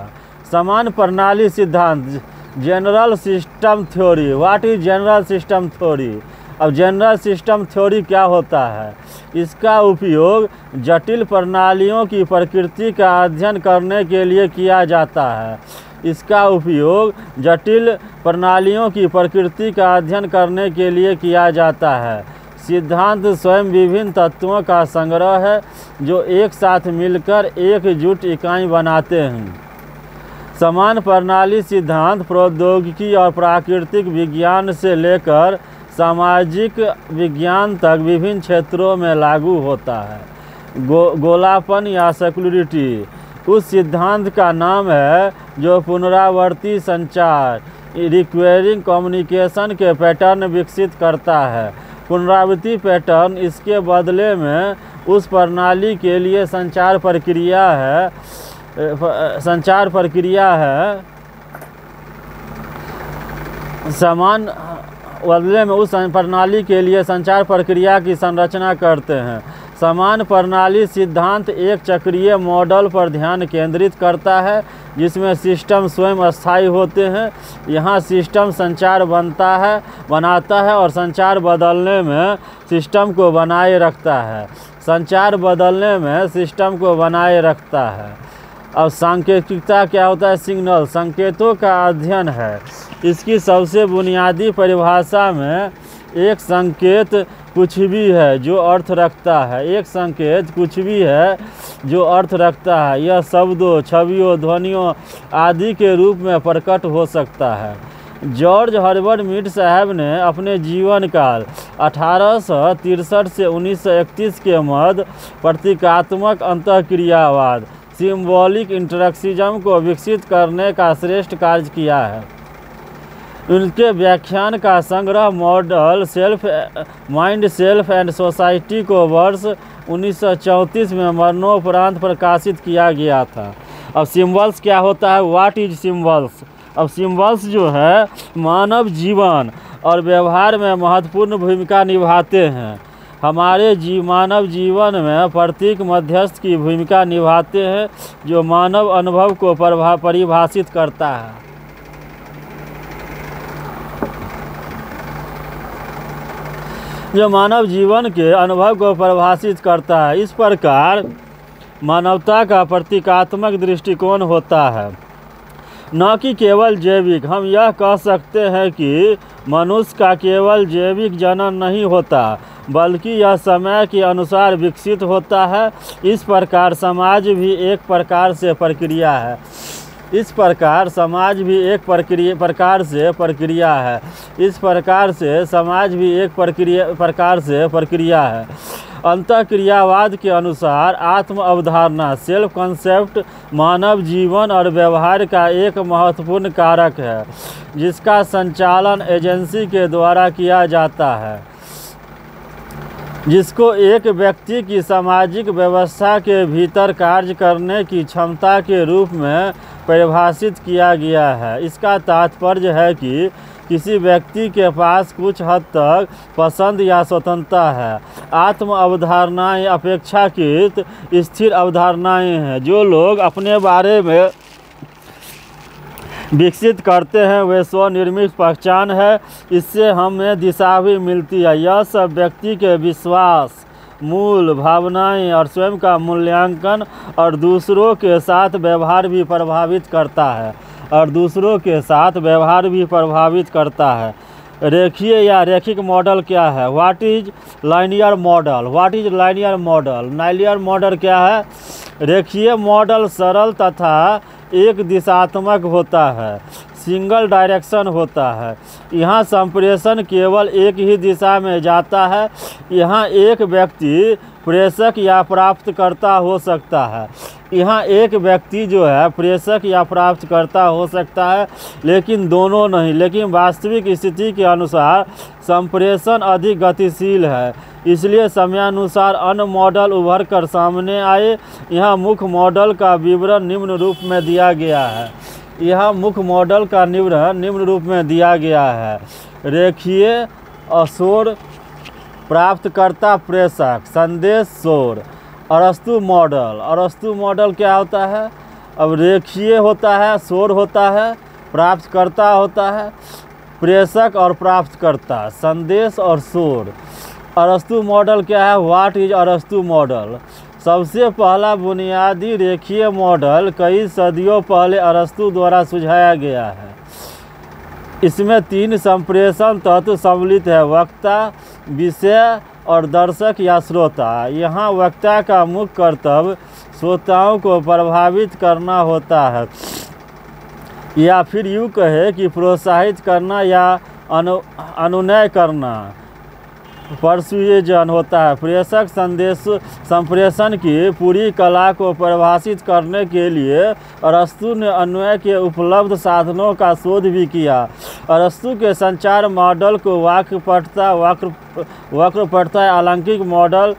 समान प्रणाली सिद्धांत, general system theory. What is general system theory? अब जनरल सिस्टम थ्योरी क्या होता है? इसका उपयोग जटिल प्रणालियों की प्रकृति का अध्ययन करने के लिए किया जाता है। इसका उपयोग जटिल प्रणालियों की प्रकृति का अध्ययन करने के लिए किया जाता है। सिद्धांत स्वयं विभिन्न तत्वों का संग्रह है जो एक साथ मिलकर एकजुट इकाई बनाते हैं। समान प्रणाली सिद्धांत प्रौद्योगिकी और प्राकृतिक विज्ञान से लेकर सामाजिक विज्ञान तक विभिन्न क्षेत्रों में लागू होता है। गोलापन या सेक्युलरिटी उस सिद्धांत का नाम है जो पुनरावर्ती संचार रिक्वेरिंग कम्युनिकेशन के पैटर्न विकसित करता है। पुनरावृत्ति पैटर्न इसके बदले में उस प्रणाली के लिए संचार प्रक्रिया है समान बदले में उस प्रणाली के लिए संचार प्रक्रिया की संरचना करते हैं। समान प्रणाली सिद्धांत एक चक्रीय मॉडल पर ध्यान केंद्रित करता है जिसमें सिस्टम स्वयं अस्थायी होते हैं। यहाँ सिस्टम संचार बनाता है और संचार बदलने में सिस्टम को बनाए रखता है। संचार बदलने में सिस्टम को बनाए रखता है। अब सांकेतिकता क्या होता है? सिग्नल संकेतों का अध्ययन है। इसकी सबसे बुनियादी परिभाषा में एक संकेत कुछ भी है जो अर्थ रखता है। एक संकेत कुछ भी है जो अर्थ रखता है। यह शब्दों, छवियों, ध्वनियों आदि के रूप में प्रकट हो सकता है। जॉर्ज हर्बर्ट मीड साहब ने अपने जीवन काल 1863 से 1931 के मध्य प्रतीकात्मक अंतःक्रियावाद सिंबॉलिक इंटरेक्शनिज्म को विकसित करने का श्रेष्ठ कार्य किया है। उनके व्याख्यान का संग्रह model mind self and society को वर्ष 1934 में मरणोपरांत प्रकाशित किया गया था। अब सिम्बल्स क्या होता है? What is symbols? अब सिम्बल्स जो है मानव जीवन और व्यवहार में महत्वपूर्ण भूमिका निभाते हैं। हमारे मानव जीवन में प्रतीक मध्यस्थ की भूमिका निभाते हैं जो मानव अनुभव को परिभाषित करता है। जो मानव जीवन के अनुभव को परिभाषित करता है। इस प्रकार मानवता का प्रतीकात्मक दृष्टिकोण होता है, न कि केवल जैविक। हम यह कह सकते हैं कि मनुष्य का केवल जैविक जनन नहीं होता बल्कि यह समय के अनुसार विकसित होता है। इस प्रकार समाज भी एक प्रकार से प्रक्रिया है। इस प्रकार समाज भी एक प्रकार से प्रक्रिया है। इस प्रकार से समाज भी एक प्रकार से प्रक्रिया है। अंतःक्रियावाद के अनुसार आत्म अवधारणा सेल्फ कॉन्सेप्ट मानव जीवन और व्यवहार का एक महत्वपूर्ण कारक है जिसका संचालन एजेंसी के द्वारा किया जाता है। जिसको एक व्यक्ति की सामाजिक व्यवस्था के भीतर कार्य करने की क्षमता के रूप में परिभाषित किया गया है। इसका तात्पर्य है कि किसी व्यक्ति के पास कुछ हद तक पसंद या स्वतंत्रता है। आत्म अवधारणाएं अपेक्षाकृत स्थिर अवधारणाएं हैं। जो लोग अपने बारे में विकसित करते हैं वे स्वनिर्मित पहचान है। इससे हमें दिशा भी मिलती है। यह सब व्यक्ति के विश्वास, मूल भावनाएं और स्वयं का मूल्यांकन और दूसरों के साथ व्यवहार भी प्रभावित करता है। रेखीय या रैखिक मॉडल क्या है? What is linear model? Linear model क्या है? रेखीय मॉडल सरल तथा एक दिशात्मक होता है, सिंगल डायरेक्शन होता है। यहाँ संप्रेषण केवल एक ही दिशा में जाता है। यहाँ एक व्यक्ति प्रेषक या प्राप्तकर्ता हो सकता है। लेकिन दोनों नहीं। लेकिन वास्तविक स्थिति के अनुसार संप्रेषण अधिक गतिशील है। इसलिए समयानुसार अन्य मॉडल उभर कर सामने आए। यहाँ मुख्य मॉडल का विवरण निम्न रूप में दिया गया है। रेखीय अशोर, प्राप्तकर्ता प्रेषक, संदेश शोर। अरस्तु मॉडल क्या होता है? अब रेखीय होता है, शोर होता है, प्राप्तकर्ता होता है, प्रेषक और प्राप्तकर्ता, संदेश और शोर। अरस्तु मॉडल क्या है? व्हाट इज अरस्तु मॉडल? सबसे पहला बुनियादी रेखीय मॉडल कई सदियों पहले अरस्तु द्वारा सुझाया गया है। इसमें 3 संप्रेषण तत्व सम्मिलित है: वक्ता, विषय और दर्शक या श्रोता। यहाँ वक्ता का मुख्य कर्तव्य श्रोताओं को प्रभावित करना होता है, या फिर यूँ कहे कि प्रोत्साहित करना या अनुनय करना, परसुएजन होता है। प्रेषक संप्रेषण की पूरी कला को परिभाषित करने के लिए अरस्तु ने अन्वय के उपलब्ध साधनों का शोध भी किया। अरस्तु के संचार मॉडल को वक्रपटता, अलैंगिक मॉडल,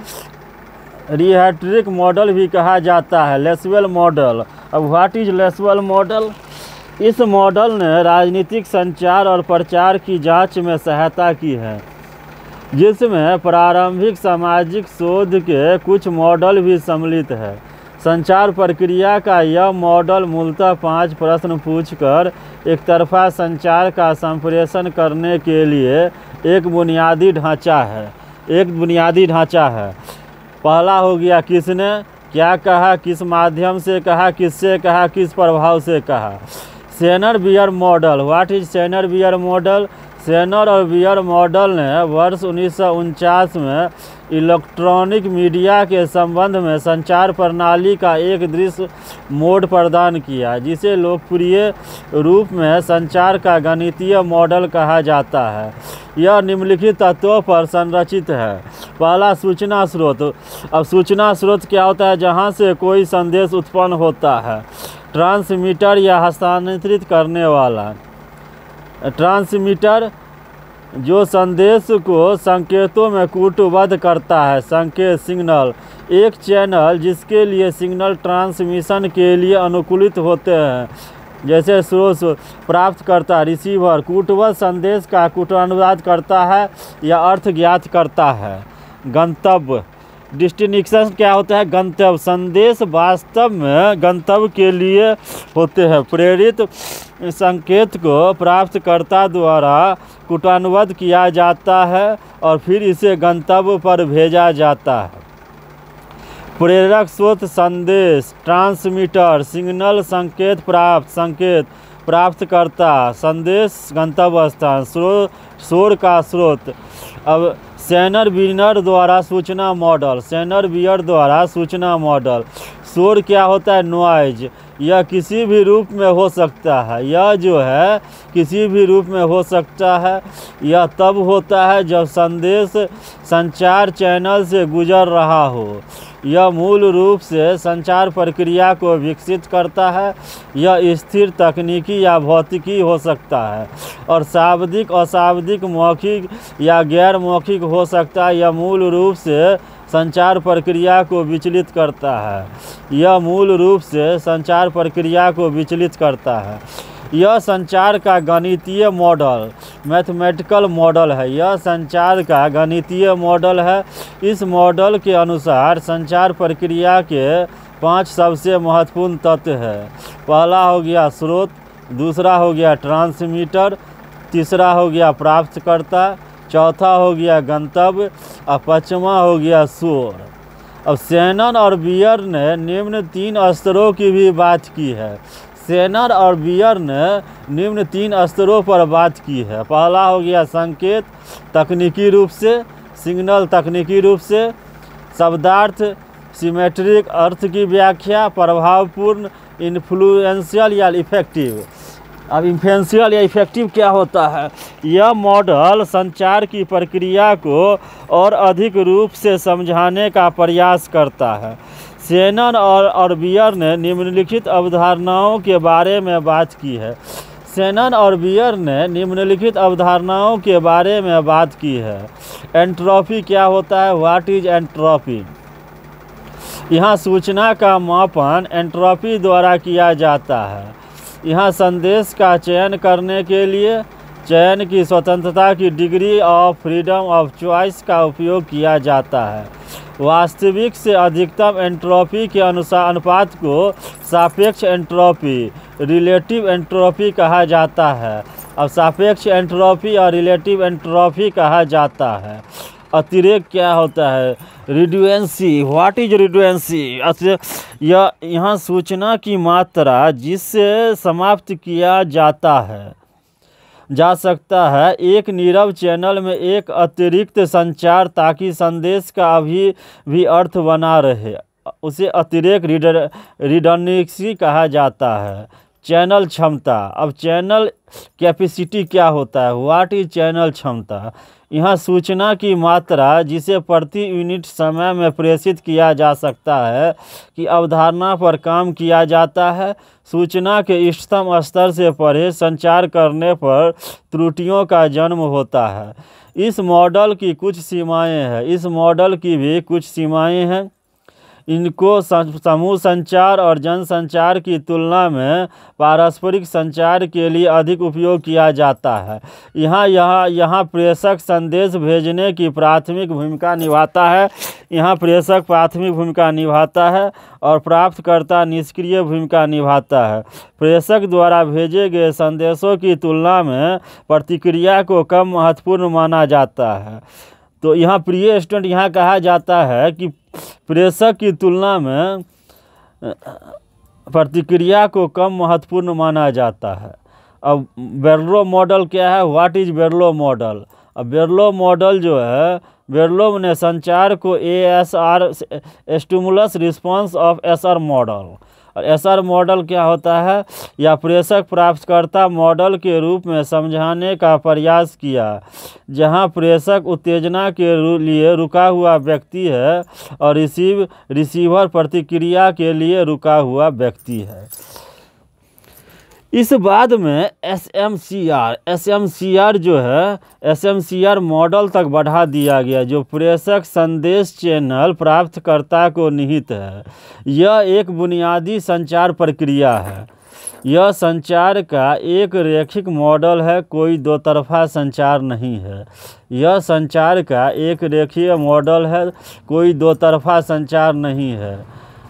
रिहेटरिक मॉडल भी कहा जाता है। लेसवेल मॉडल। अब व्हाट इज लेसवेल मॉडल? इस मॉडल ने राजनीतिक संचार और प्रचार की जांच में सहायता की है, जिसमें प्रारंभिक सामाजिक शोध के कुछ मॉडल भी सम्मिलित है। संचार प्रक्रिया का यह मॉडल मूलतः 5 प्रश्न पूछकर एक तरफा संचार का संप्रेषण करने के लिए एक बुनियादी ढांचा है। पहला हो गया किसने क्या कहा, किस माध्यम से कहा, किससे कहा, किस प्रभाव से कहा। Shannon Weaver model. What is Shannon Weaver model? Shannon और बियर मॉडल ने वर्ष 1949 में इलेक्ट्रॉनिक मीडिया के संबंध में संचार प्रणाली का एक दृश्य मोड प्रदान किया, जिसे लोकप्रिय रूप में संचार का गणितीय मॉडल कहा जाता है। यह निम्नलिखित तत्वों पर संरचित है। पहला, सूचना स्रोत। अब सूचना स्रोत क्या होता है? जहाँ से कोई संदेश उत्पन्न होता है। ट्रांसमीटर या हस्तांतरित करने वाला। ट्रांसमीटर जो संदेश को संकेतों में कूटबद्ध करता है। संकेत, सिग्नल। एक चैनल जिसके लिए सिग्नल ट्रांसमिशन के लिए अनुकूलित होते हैं, जैसे स्रोत। प्राप्तकर्ता, रिसीवर कूटबद्ध संदेश का कूटानुवाद करता है या अर्थ ज्ञात करता है। गंतव्य, डिस्टिनेशन क्या होता है? गंतव्य। संदेश वास्तव में गंतव्य के लिए होते हैं। प्रेरित संकेत को प्राप्तकर्ता द्वारा कूटानुवाद किया जाता है और फिर इसे गंतव्य पर भेजा जाता है। प्रेरक स्रोत, संदेश, ट्रांसमीटर, सिग्नल, संकेत प्राप्तकर्ता, संदेश, गंतव्य स्थान, शोर का स्रोत। अब शेनर बियर द्वारा सूचना मॉडल। शोर क्या होता है? नॉइज। यह किसी भी रूप में हो सकता है। यह तब होता है जब संदेश संचार चैनल से गुजर रहा हो। यह मूल रूप से संचार प्रक्रिया को विकसित करता है। यह स्थिर, तकनीकी या भौतिकी हो सकता है और शाब्दिक, अशाब्दिक, मौखिक या गैर मौखिक हो सकता है। यह मूल रूप से संचार प्रक्रिया को विचलित करता है। यह मूल रूप से संचार प्रक्रिया को विचलित करता है। यह संचार का गणितीय मॉडल, मैथमेटिकल मॉडल है। यह संचार का गणितीय मॉडल है। इस मॉडल के अनुसार संचार प्रक्रिया के 5 सबसे महत्वपूर्ण तत्व हैं। पहला हो गया स्रोत, दूसरा हो गया ट्रांसमीटर, तीसरा हो गया प्राप्तकर्ता, चौथा हो गया गंतव्य और पाँचवा हो गया शोर। अब शैनन और बियर ने निम्न 3 स्तरों की भी बात की है। शैनन और बियर ने निम्न 3 स्तरों पर बात की है। पहला हो गया संकेत, तकनीकी रूप से, सिग्नल तकनीकी रूप से, शब्दार्थ, सिमेट्रिक अर्थ की व्याख्या, प्रभावपूर्ण, इन्फ्लुएंशियल या इफेक्टिव। अब इन्फ्लुएंशियल या इफेक्टिव क्या होता है? यह मॉडल संचार की प्रक्रिया को और अधिक रूप से समझाने का प्रयास करता है। शैनन और बियर ने निम्नलिखित अवधारणाओं के बारे में बात की है। शैनन और बियर ने निम्नलिखित अवधारणाओं के बारे में बात की है। एंट्रोपी क्या होता है? What is entropy? यहाँ सूचना का मापन एंट्रोपी द्वारा किया जाता है। यहाँ संदेश का चयन करने के लिए चयन की स्वतंत्रता की degree of freedom of choice का उपयोग किया जाता है। वास्तविक से अधिकतम एंट्रोपी के अनुपात को सापेक्ष एंट्रोपी, रिलेटिव एंट्रोपी कहा जाता है। अब सापेक्ष एंट्रोपी और रिलेटिव एंट्रोपी कहा जाता है। अतिरेक क्या होता है? रिडुएंसी। What is redundancy? यह यहाँ सूचना की मात्रा जिससे समाप्त किया जा सकता है एक नीरव चैनल में एक अतिरिक्त संचार ताकि संदेश का अभी भी अर्थ बना रहे, उसे अतिरेक रिडंडेंसी कहा जाता है। चैनल क्षमता। अब चैनल कैपेसिटी क्या होता है? व्हाट इज चैनल क्षमता? यहाँ सूचना की मात्रा जिसे प्रति यूनिट समय में प्रेषित किया जा सकता है की अवधारणा पर काम किया जाता है। सूचना के इष्टतम स्तर से परे संचार करने पर त्रुटियों का जन्म होता है। इस मॉडल की कुछ सीमाएं हैं। इस मॉडल की भी कुछ सीमाएं हैं। इनको समूह संचार और जनसंचार की तुलना में पारस्परिक संचार के लिए अधिक उपयोग किया जाता है। यहाँ प्रेषक संदेश भेजने की प्राथमिक भूमिका निभाता है। यहाँ प्रेषक प्राथमिक भूमिका निभाता है और प्राप्तकर्ता निष्क्रिय भूमिका निभाता है। प्रेषक द्वारा भेजे गए संदेशों की तुलना में प्रतिक्रिया को कम महत्वपूर्ण माना जाता है। तो यहाँ प्रिय स्टूडेंट, यहाँ कहा जाता है कि प्रेषक की तुलना में प्रतिक्रिया को कम महत्वपूर्ण माना जाता है। अब बेरलो मॉडल क्या है? What is Berlo model? अब बेरलो मॉडल जो है, बेरलो ने संचार को ASR, stimulus response of SR model, और SR मॉडल क्या होता है? या प्रेषक प्राप्तकर्ता मॉडल के रूप में समझाने का प्रयास किया, जहां प्रेषक उत्तेजना के लिए रुका हुआ व्यक्ति है और रिसीवर प्रतिक्रिया के लिए रुका हुआ व्यक्ति है। इस बाद में SMCR जो है, SMCR मॉडल तक बढ़ा दिया गया, जो प्रेषक संदेश चैनल प्राप्तकर्ता को निहित है। यह एक बुनियादी संचार प्रक्रिया है। यह संचार का एक रैखिक मॉडल है, कोई दो तरफा संचार नहीं है। यह संचार का एक रेखीय मॉडल है, कोई दो तरफा संचार नहीं है।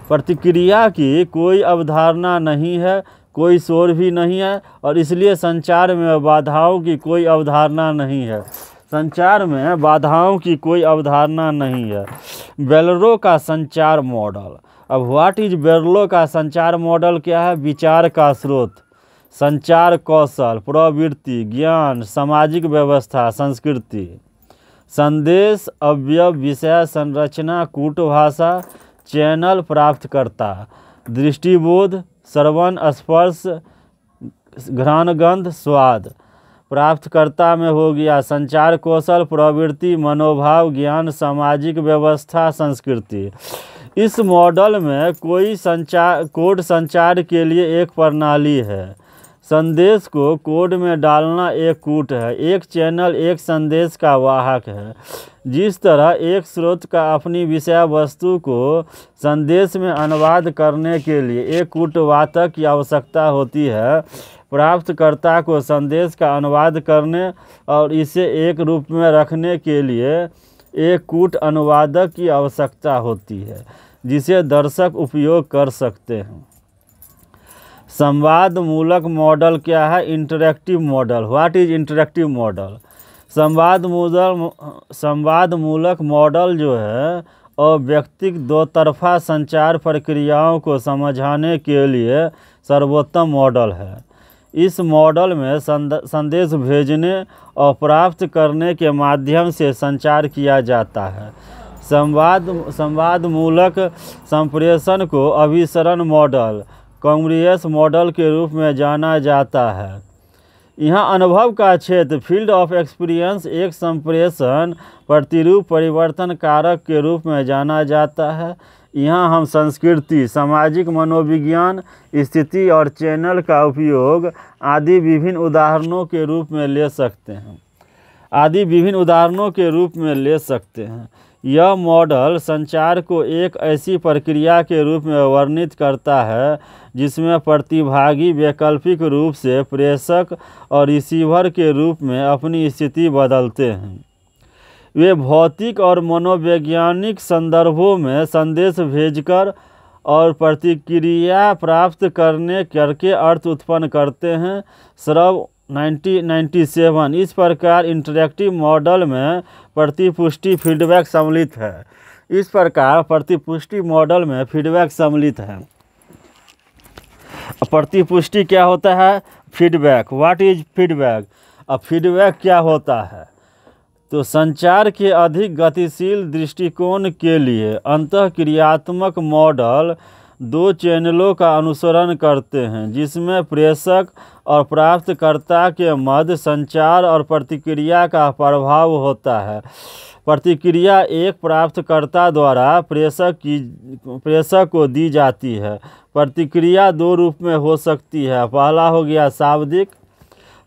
प्रतिक्रिया की कोई अवधारणा नहीं है, कोई शोर भी नहीं है, और इसलिए संचार में बाधाओं की कोई अवधारणा नहीं है। संचार में बाधाओं की कोई अवधारणा नहीं है। बेरलो का संचार मॉडल। अब व्हाट इज बेरलो का संचार मॉडल क्या है? विचार का स्रोत, संचार कौशल, प्रवृत्ति, ज्ञान, सामाजिक व्यवस्था, संस्कृति, संदेश, अवयव, विषय, संरचना, कूटभाषा, चैनल, प्राप्तकर्ता, दृष्टिबोध, श्रवण, स्पर्श, घ्राणगंध, स्वाद। प्राप्तकर्ता में हो गया संचार कौशल, प्रवृत्ति, मनोभाव, ज्ञान, सामाजिक व्यवस्था, संस्कृति। इस मॉडल में कोड संचार के लिए एक प्रणाली है। संदेश को कोड में डालना एक कूट है। एक चैनल एक संदेश का वाहक है। जिस तरह एक स्रोत का अपनी विषय वस्तु को संदेश में अनुवाद करने के लिए एक कूटवाचक की आवश्यकता होती है, प्राप्तकर्ता को संदेश का अनुवाद करने और इसे एक रूप में रखने के लिए एक कूट अनुवादक की आवश्यकता होती है, जिसे दर्शक उपयोग कर सकते हैं। संवाद मूलक मॉडल क्या है? Interactive model. What is interactive model? संवाद मूलक मॉडल जो है अव्यक्तिक दो तरफा संचार प्रक्रियाओं को समझाने के लिए सर्वोत्तम मॉडल है। इस मॉडल में संदेश भेजने और प्राप्त करने के माध्यम से संचार किया जाता है। संवाद मूलक संप्रेषण को अभिसरण मॉडल, कॉन्ग्रुएंस मॉडल के रूप में जाना जाता है। यहाँ अनुभव का क्षेत्र, फील्ड ऑफ एक्सपीरियंस, एक संप्रेषण प्रतिरूप परिवर्तन कारक के रूप में जाना जाता है। यहाँ हम संस्कृति, सामाजिक मनोविज्ञान, स्थिति और चैनल का उपयोग आदि विभिन्न उदाहरणों के रूप में ले सकते हैं। यह मॉडल संचार को एक ऐसी प्रक्रिया के रूप में वर्णित करता है जिसमें प्रतिभागी वैकल्पिक रूप से प्रेषक और रिसीवर के रूप में अपनी स्थिति बदलते हैं। वे भौतिक और मनोवैज्ञानिक संदर्भों में संदेश भेजकर और प्रतिक्रिया प्राप्त करके अर्थ उत्पन्न करते हैं। श्रव 1997। इस प्रकार इंटरैक्टिव मॉडल में प्रतिपुष्टि फीडबैक सम्मिलित है। प्रतिपुष्टि क्या होता है? फीडबैक। What is feedback? अब फीडबैक क्या होता है? तो संचार के अधिक गतिशील दृष्टिकोण के लिए अंतःक्रियात्मक मॉडल दो चैनलों का अनुसरण करते हैं, जिसमें प्रेषक और प्राप्तकर्ता के मध्य संचार और प्रतिक्रिया का प्रभाव होता है। प्रतिक्रिया एक प्राप्तकर्ता द्वारा प्रेषक को दी जाती है। प्रतिक्रिया दो रूप में हो सकती है। पहला हो गया शाब्दिक,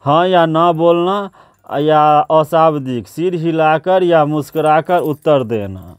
हाँ या ना बोलना, या अशाब्दिक, सिर हिलाकर या मुस्कुराकर उत्तर देना।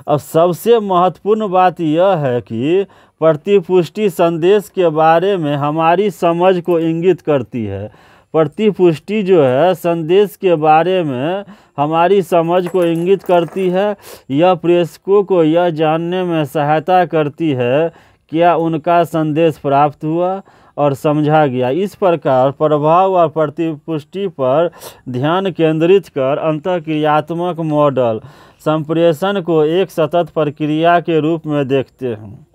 अब सबसे महत्वपूर्ण बात यह है कि प्रतिपुष्टि संदेश के बारे में हमारी समझ को इंगित करती है। प्रतिपुष्टि जो है संदेश के बारे में हमारी समझ को इंगित करती है। यह प्रेषकों को यह जानने में सहायता करती है क्या उनका संदेश प्राप्त हुआ और समझा गया। इस प्रकार प्रभाव और प्रतिपुष्टि पर ध्यान केंद्रित कर अंतःक्रियात्मक मॉडल संप्रेषण को एक सतत प्रक्रिया के रूप में देखते हैं।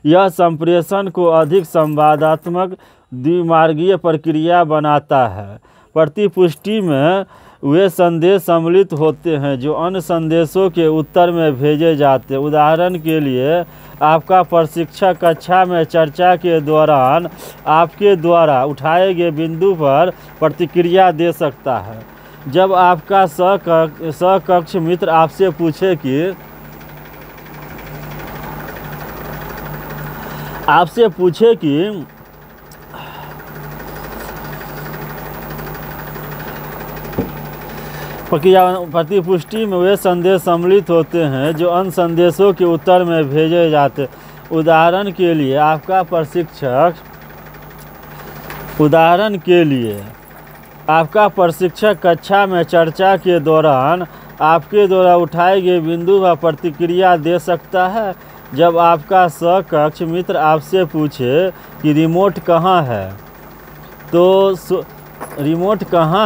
यह संप्रेषण को अधिक संवादात्मक द्विमार्गीय प्रक्रिया बनाता है। प्रतिपुष्टि में वे संदेश सम्मिलित होते हैं जो अन्य संदेशों के उत्तर में भेजे जाते हैं। उदाहरण के लिए, आपका प्रशिक्षक कक्षा में चर्चा के दौरान आपके द्वारा उठाए गए बिंदु पर प्रतिक्रिया दे सकता है। जब आपका सहकक्ष मित्र आपसे पूछे कि प्रतिपुष्टि में वे संदेश सम्मिलित होते हैं जो अन्य संदेशों के उत्तर में भेजे जाते। उदाहरण के लिए, आपका प्रशिक्षक कक्षा में चर्चा के दौरान आपके द्वारा उठाए गए बिंदु पर प्रतिक्रिया दे सकता है। जब आपका सहकक्ष मित्र आपसे पूछे कि रिमोट कहाँ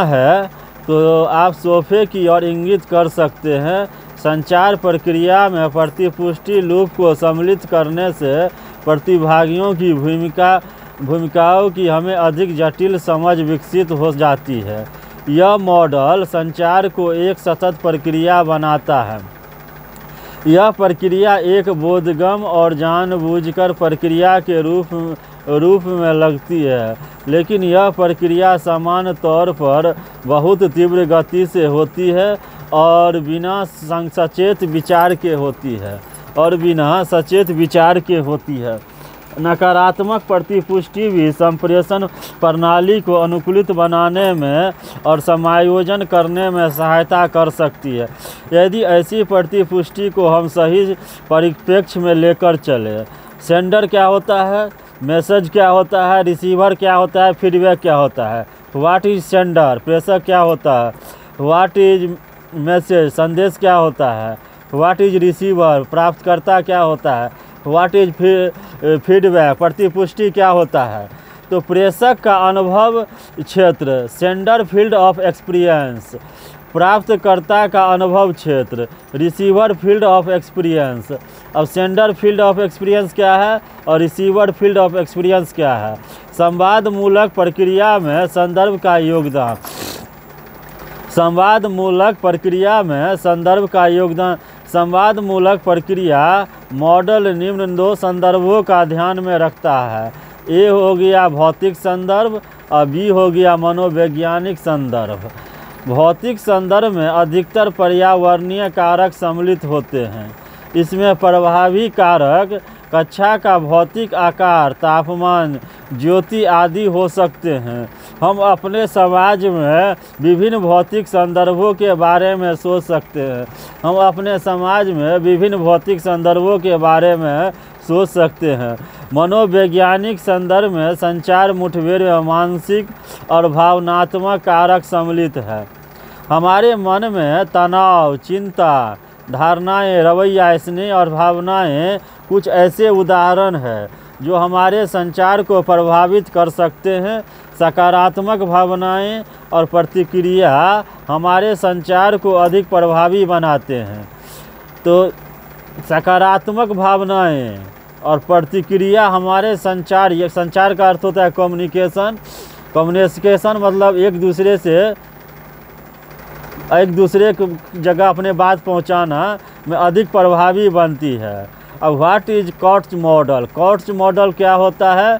है, तो आप सोफे की ओर इंगित कर सकते हैं। संचार प्रक्रिया में प्रतिपुष्टि लूप को सम्मिलित करने से प्रतिभागियों की भूमिकाओं की हमें अधिक जटिल समझ विकसित हो जाती है। यह मॉडल संचार को एक सतत प्रक्रिया बनाता है। यह प्रक्रिया एक बोधगम्य और जानबूझकर प्रक्रिया के रूप में लगती है, लेकिन यह प्रक्रिया सामान्य तौर पर बहुत तीव्र गति से होती है और बिना सचेत विचार के होती है। और बिना सचेत विचार के होती है। नकारात्मक प्रतिपुष्टि भी संप्रेषण प्रणाली को अनुकूलित बनाने में और समायोजन करने में सहायता कर सकती है, यदि ऐसी प्रतिपुष्टि को हम सही परिप्रेक्ष्य में लेकर चले। सेंडर क्या होता है, मैसेज क्या होता है, रिसीवर क्या होता है, फीडबैक क्या होता है। व्हाट इज सेंडर, प्रेषक क्या होता है। व्हाट इज मैसेज, संदेश क्या होता है। व्हाट इज रिसीवर, प्राप्तकर्ता क्या होता है। व्हाट इज फीडबैक, प्रतिपुष्टि क्या होता है। तो प्रेषक का अनुभव क्षेत्र, सेंडर फील्ड ऑफ एक्सपीरियंस। प्राप्तकर्ता का अनुभव क्षेत्र, रिसीवर फील्ड ऑफ एक्सपीरियंस। अब सेंडर फील्ड ऑफ एक्सपीरियंस क्या है और रिसीवर फील्ड ऑफ एक्सपीरियंस क्या है। संवाद मूलक प्रक्रिया में संदर्भ का योगदान। संवाद मूलक प्रक्रिया में संदर्भ का योगदान। संवाद मूलक प्रक्रिया मॉडल निम्न दो संदर्भों का ध्यान में रखता है। ए हो गया भौतिक संदर्भ और बी हो गया मनोवैज्ञानिक संदर्भ। भौतिक संदर्भ में अधिकतर पर्यावरणीय कारक सम्मिलित होते हैं। इसमें प्रभावी कारक कक्षा का भौतिक आकार, तापमान, ज्योति आदि हो सकते हैं। हम अपने समाज में विभिन्न भौतिक संदर्भों के बारे में सोच सकते हैं। हम अपने समाज में विभिन्न भौतिक संदर्भों के बारे में सोच सकते हैं। मनोवैज्ञानिक संदर्भ में संचार मुठभेड़ में मानसिक और भावनात्मक कारक सम्मिलित है। हमारे मन में तनाव, चिंता, धारणाएं, रवैया, स्नेह और भावनाएं कुछ ऐसे उदाहरण हैं जो हमारे संचार को प्रभावित कर सकते हैं। सकारात्मक भावनाएं और प्रतिक्रिया हमारे संचार को अधिक प्रभावी बनाते हैं। तो सकारात्मक भावनाएं और प्रतिक्रिया हमारे संचार, ये संचार का अर्थ होता है कम्युनिकेशन। कम्युनिकेशन मतलब एक दूसरे जगह अपने बात पहुंचाना में अधिक प्रभावी बनती है। अब व्हाट इज कॉट्स मॉडल। कॉट्स मॉडल क्या होता है।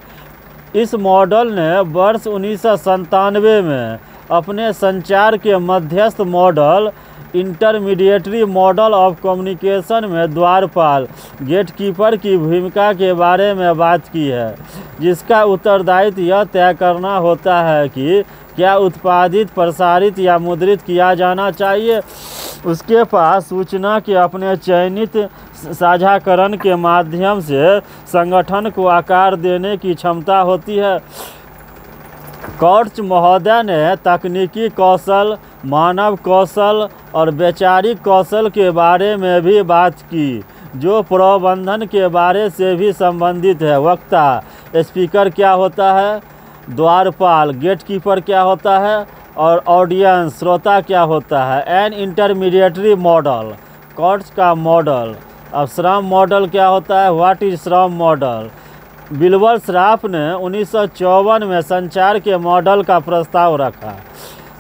इस मॉडल ने वर्ष 1997 में अपने संचार के मध्यस्थ model, intermediary model of communication में द्वारपाल, गेटकीपर की भूमिका के बारे में बात की है, जिसका उत्तरदायित्व यह तय करना होता है कि क्या उत्पादित, प्रसारित या मुद्रित किया जाना चाहिए। उसके पास सूचना के अपने चयनित साझाकरण के माध्यम से संगठन को आकार देने की क्षमता होती है। कॉट्स महोदय ने तकनीकी कौशल, मानव कौशल और वैचारिक कौशल के बारे में भी बात की, जो प्रबंधन के बारे से भी संबंधित है। वक्ता, स्पीकर क्या होता है, द्वारपाल, गेटकीपर क्या होता है और ऑडियंस, श्रोता क्या होता है। एन इंटरमीडिएटरी मॉडल, कॉट्स का मॉडल। अब श्रम मॉडल क्या होता है, व्हाट इज श्रम मॉडल। विल्बर श्राफ ने 1954 में संचार के मॉडल का प्रस्ताव रखा।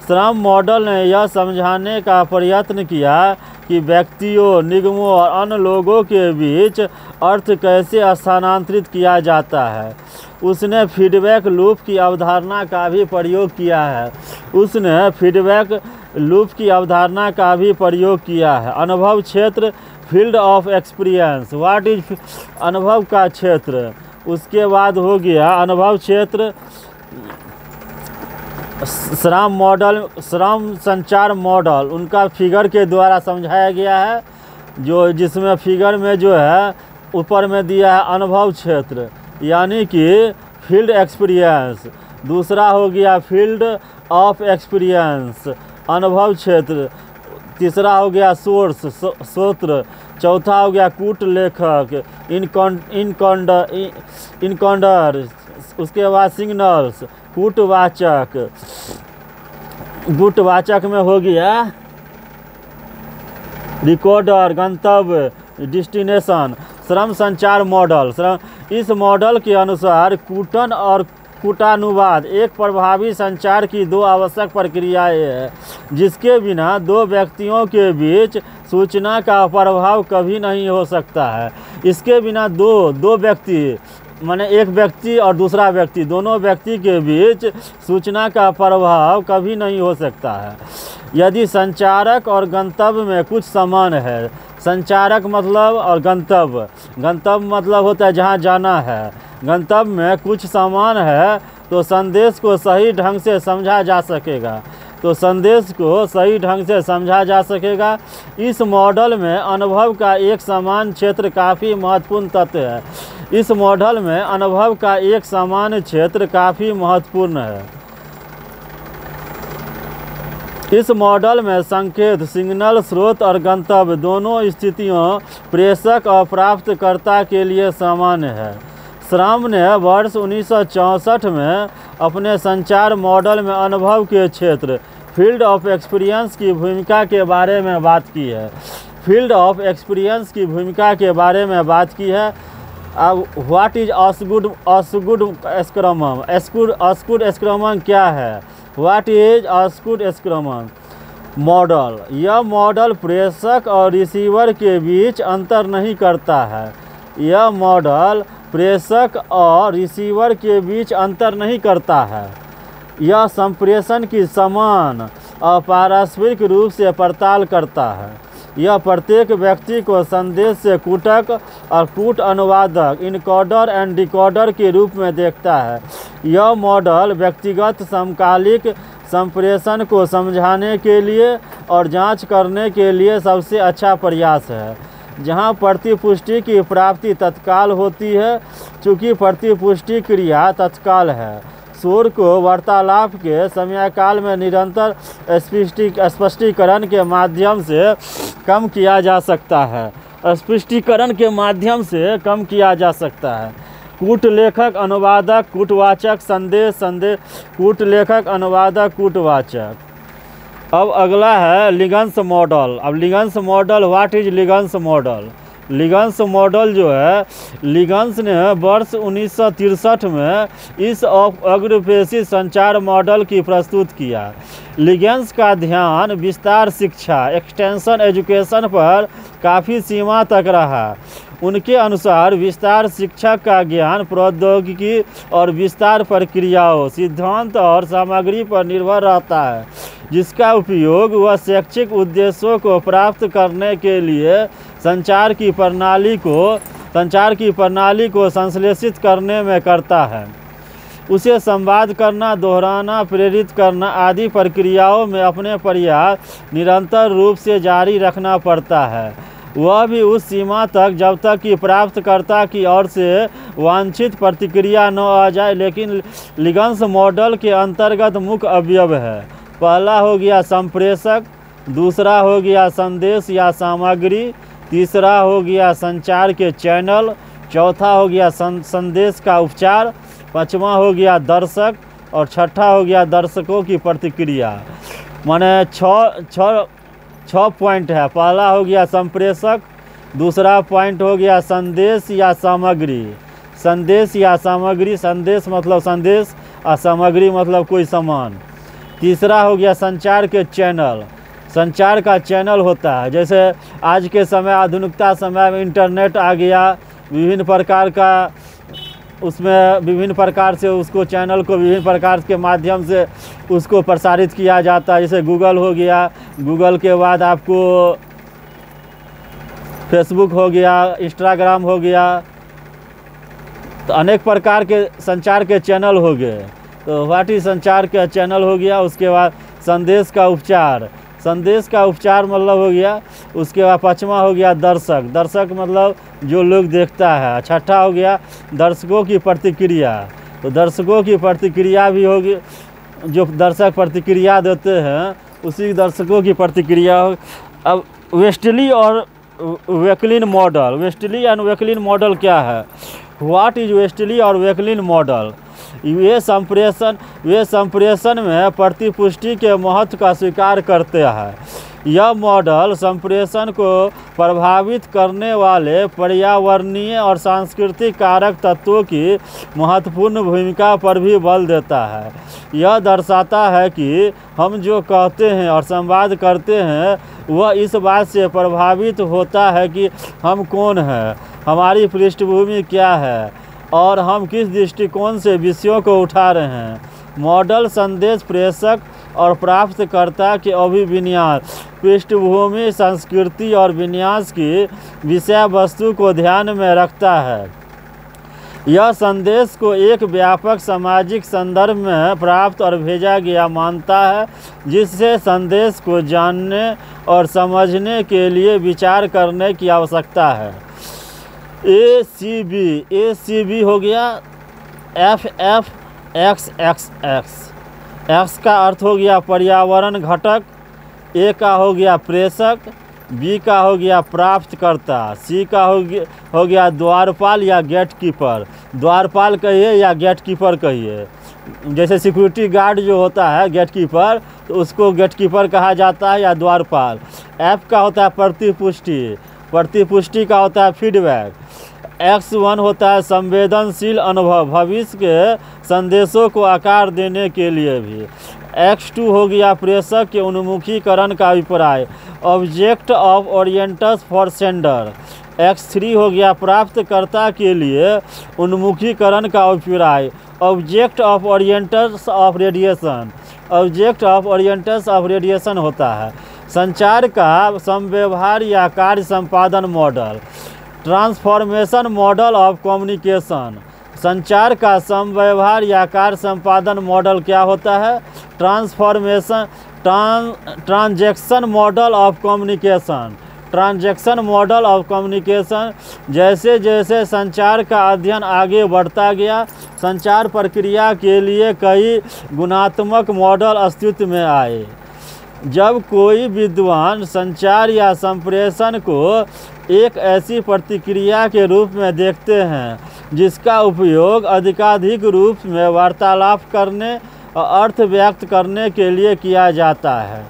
श्रम मॉडल ने यह समझाने का प्रयत्न किया कि व्यक्तियों, निगमों और अन्य लोगों के बीच अर्थ कैसे स्थानांतरित किया जाता है। उसने फीडबैक लूप की अवधारणा का भी प्रयोग किया है। अनुभव क्षेत्र, field of experience. What is अनुभव का क्षेत्र। उसके बाद हो गया अनुभव क्षेत्र, श्रम मॉडल, श्रम संचार मॉडल उनका फिगर के द्वारा समझाया गया है, जिसमें फिगर में जो है ऊपर में दिया है अनुभव क्षेत्र यानी कि फील्ड एक्सपीरियंस। दूसरा हो गया फील्ड ऑफ एक्सपीरियंस, अनुभव क्षेत्र। तीसरा हो गया सोर्स, स्रोत। चौथा हो गया कूट लेखक, इनकॉन्डर। उसके बाद सिग्नल्स, कूटवाचक। गुटवाचक में हो गया रिकॉर्डर, गंतव्य, डेस्टिनेशन। श्रम संचार मॉडल। इस मॉडल के अनुसार कूटन और कूटानुवाद एक प्रभावी संचार की दो आवश्यक प्रक्रियाएं हैं, जिसके बिना दो व्यक्तियों के बीच सूचना का प्रभाव कभी नहीं हो सकता है। इसके बिना दो व्यक्ति माने एक व्यक्ति और दूसरा व्यक्ति, दोनों व्यक्ति के बीच सूचना का प्रभाव कभी नहीं हो सकता है। यदि संचारक और गंतव्य में कुछ समान है, संचारक मतलब और गंतव्य। गंतव्य मतलब होता है जहाँ जाना है। गंतव्य में कुछ सामान है तो संदेश को सही ढंग से समझा जा सकेगा। तो संदेश को सही ढंग से समझा जा सकेगा। इस मॉडल में अनुभव का एक समान क्षेत्र काफ़ी महत्वपूर्ण तत्व है। इस मॉडल में अनुभव का एक समान क्षेत्र काफ़ी महत्वपूर्ण है। इस मॉडल में संकेत, सिग्नल, स्रोत और गंतव्य दोनों स्थितियों प्रेषक और प्राप्तकर्ता के लिए सामान्य है। श्रम ने वर्ष 1964 में अपने संचार मॉडल में अनुभव के क्षेत्र फील्ड ऑफ एक्सपीरियंस की भूमिका के बारे में बात की है। फील्ड ऑफ एक्सपीरियंस की भूमिका के बारे में बात की है। अब व्हाट इज ऑसगुड स्क्रमम? ऑसगुड स्क्रमम क्या है? What is Osgood Schramm model? यह मॉडल प्रेषक और रिसीवर के बीच अंतर नहीं करता है। यह मॉडल प्रेषक और रिसीवर के बीच अंतर नहीं करता है। यह संप्रेषण की समान और पारस्परिक रूप से पड़ताल करता है। यह प्रत्येक व्यक्ति को संदेश से कूटक और कूट अनुवादक, इनकोडर एंड डिकोडर के रूप में देखता है। यह मॉडल व्यक्तिगत समकालिक संप्रेषण को समझाने के लिए और जांच करने के लिए सबसे अच्छा प्रयास है, जहां प्रतिपुष्टि की प्राप्ति तत्काल होती है। चूँकि प्रतिपुष्टि क्रिया तत्काल है, शोर को वार्तालाप के समयकाल में निरंतर स्पष्टीकरण के माध्यम से कम किया जा सकता है। स्पष्टीकरण के माध्यम से कम किया जा सकता है। कूट लेखक, अनुवादक, कूटवाचक, संदेश, कूट लेखक, अनुवादक, कूटवाचक। अब अगला है लिगन्स मॉडल। अब Leagans model, what is Leagans model? Leagans model जो है, लिगन्स ने वर्ष 1963 में इस अग्रपेशी संचार मॉडल की प्रस्तुत किया। लिगन्स का ध्यान विस्तार शिक्षा, एक्सटेंशन एजुकेशन पर काफ़ी सीमा तक रहा। उनके अनुसार विस्तार शिक्षा का ज्ञान प्रौद्योगिकी और विस्तार प्रक्रियाओं, सिद्धांत और सामग्री पर निर्भर रहता है, जिसका उपयोग वह शैक्षिक उद्देश्यों को प्राप्त करने के लिए संचार की प्रणाली को संश्लेषित करने में करता है। उसे संवाद करना, दोहराना, प्रेरित करना आदि प्रक्रियाओं में अपने प्रयास निरंतर रूप से जारी रखना पड़ता है, वह भी उस सीमा तक जब तक कि प्राप्तकर्ता की ओर से वांछित प्रतिक्रिया न आ जाए। लेकिन लिगन्स मॉडल के अंतर्गत मुख्य अवयव है। पहला हो गया संप्रेषक, दूसरा हो गया संदेश या सामग्री, तीसरा हो गया संचार के चैनल, चौथा हो गया संदेश का उपचार, पांचवा हो गया दर्शक और छठा हो गया दर्शकों की प्रतिक्रिया। माने छः पॉइंट है। पहला हो गया संप्रेषक, दूसरा पॉइंट हो गया संदेश या सामग्री। संदेश या सामग्री, संदेश मतलब संदेश और सामग्री मतलब कोई सामान। तीसरा हो गया संचार के चैनल। संचार का चैनल होता है, जैसे आज के समय आधुनिकता समय में इंटरनेट आ गया, विभिन्न प्रकार का उसमें विभिन्न प्रकार से उसको चैनल को विभिन्न प्रकार के माध्यम से उसको प्रसारित किया जाता है। जैसे गूगल हो गया, गूगल के बाद आपको फेसबुक हो गया, इंस्टाग्राम हो गया, तो अनेक प्रकार के संचार के चैनल हो गए। तो व्हाट इज संचार का चैनल हो गया। उसके बाद संदेश का उपचार, संदेश का उपचार मतलब हो गया। उसके बाद पांचवा हो गया दर्शक, दर्शक मतलब जो लोग देखता है। छठा हो गया दर्शकों की प्रतिक्रिया, तो दर्शकों की प्रतिक्रिया भी होगी, जो दर्शक प्रतिक्रिया देते हैं उसी दर्शकों की प्रतिक्रिया हो। अब वेस्टली और वेकलिन मॉडल, वेस्टली एंड वेकलिन मॉडल क्या है? व्हाट इज वेस्टली और वेकलिन मॉडल? वे संप्रेषण में प्रतिपुष्टि के महत्व का स्वीकार करते हैं। यह मॉडल संप्रेषण को प्रभावित करने वाले पर्यावरणीय और सांस्कृतिक कारक तत्वों की महत्वपूर्ण भूमिका पर भी बल देता है। यह दर्शाता है कि हम जो कहते हैं और संवाद करते हैं वह इस बात से प्रभावित होता है कि हम कौन हैं, हमारी पृष्ठभूमि क्या है और हम किस दृष्टिकोण से विषयों को उठा रहे हैं। मॉडल संदेश प्रेषक और प्राप्तकर्ता के अभिविन्यास, पृष्ठभूमि, संस्कृति और विन्यास की विषय वस्तु को ध्यान में रखता है। यह संदेश को एक व्यापक सामाजिक संदर्भ में प्राप्त और भेजा गया मानता है, जिससे संदेश को जानने और समझने के लिए विचार करने की आवश्यकता है। ACB हो गया FFXXX। X का अर्थ हो गया पर्यावरण घटक, A का हो गया प्रेषक, B का हो गया प्राप्तकर्ता, C का हो गया द्वारपाल या गेटकीपर। द्वारपाल कहिए या गेटकीपर कहिए। जैसे सिक्योरिटी गार्ड जो होता है गेटकीपर, तो उसको गेटकीपर कहा जाता है या द्वारपाल। F का होता है प्रतिपुष्टि, प्रतिपुष्टि का होता है फीडबैक। X1 होता है संवेदनशील अनुभव, भविष्य के संदेशों को आकार देने के लिए भी। X2 हो गया प्रेषक के उन्मुखीकरण का अभिप्राय, object of orientation for sender. X3 हो गया प्राप्तकर्ता के लिए उन्मुखीकरण का अभिप्राय, object of orientation of radiation. Object of orientation of radiation होता है संचार का संव्यवहार या कार्य संपादन model, transformation model of communication. संचार का संव्यवहार या कार्य संपादन मॉडल क्या होता है? Transaction model of communication. Transaction model of communication. जैसे जैसे संचार का अध्ययन आगे बढ़ता गया, संचार प्रक्रिया के लिए कई गुणात्मक मॉडल अस्तित्व में आए। जब कोई विद्वान संचार या संप्रेषण को एक ऐसी प्रतिक्रिया के रूप में देखते हैं जिसका उपयोग अधिकाधिक रूप में वार्तालाप करने और अर्थ व्यक्त करने के लिए किया जाता है,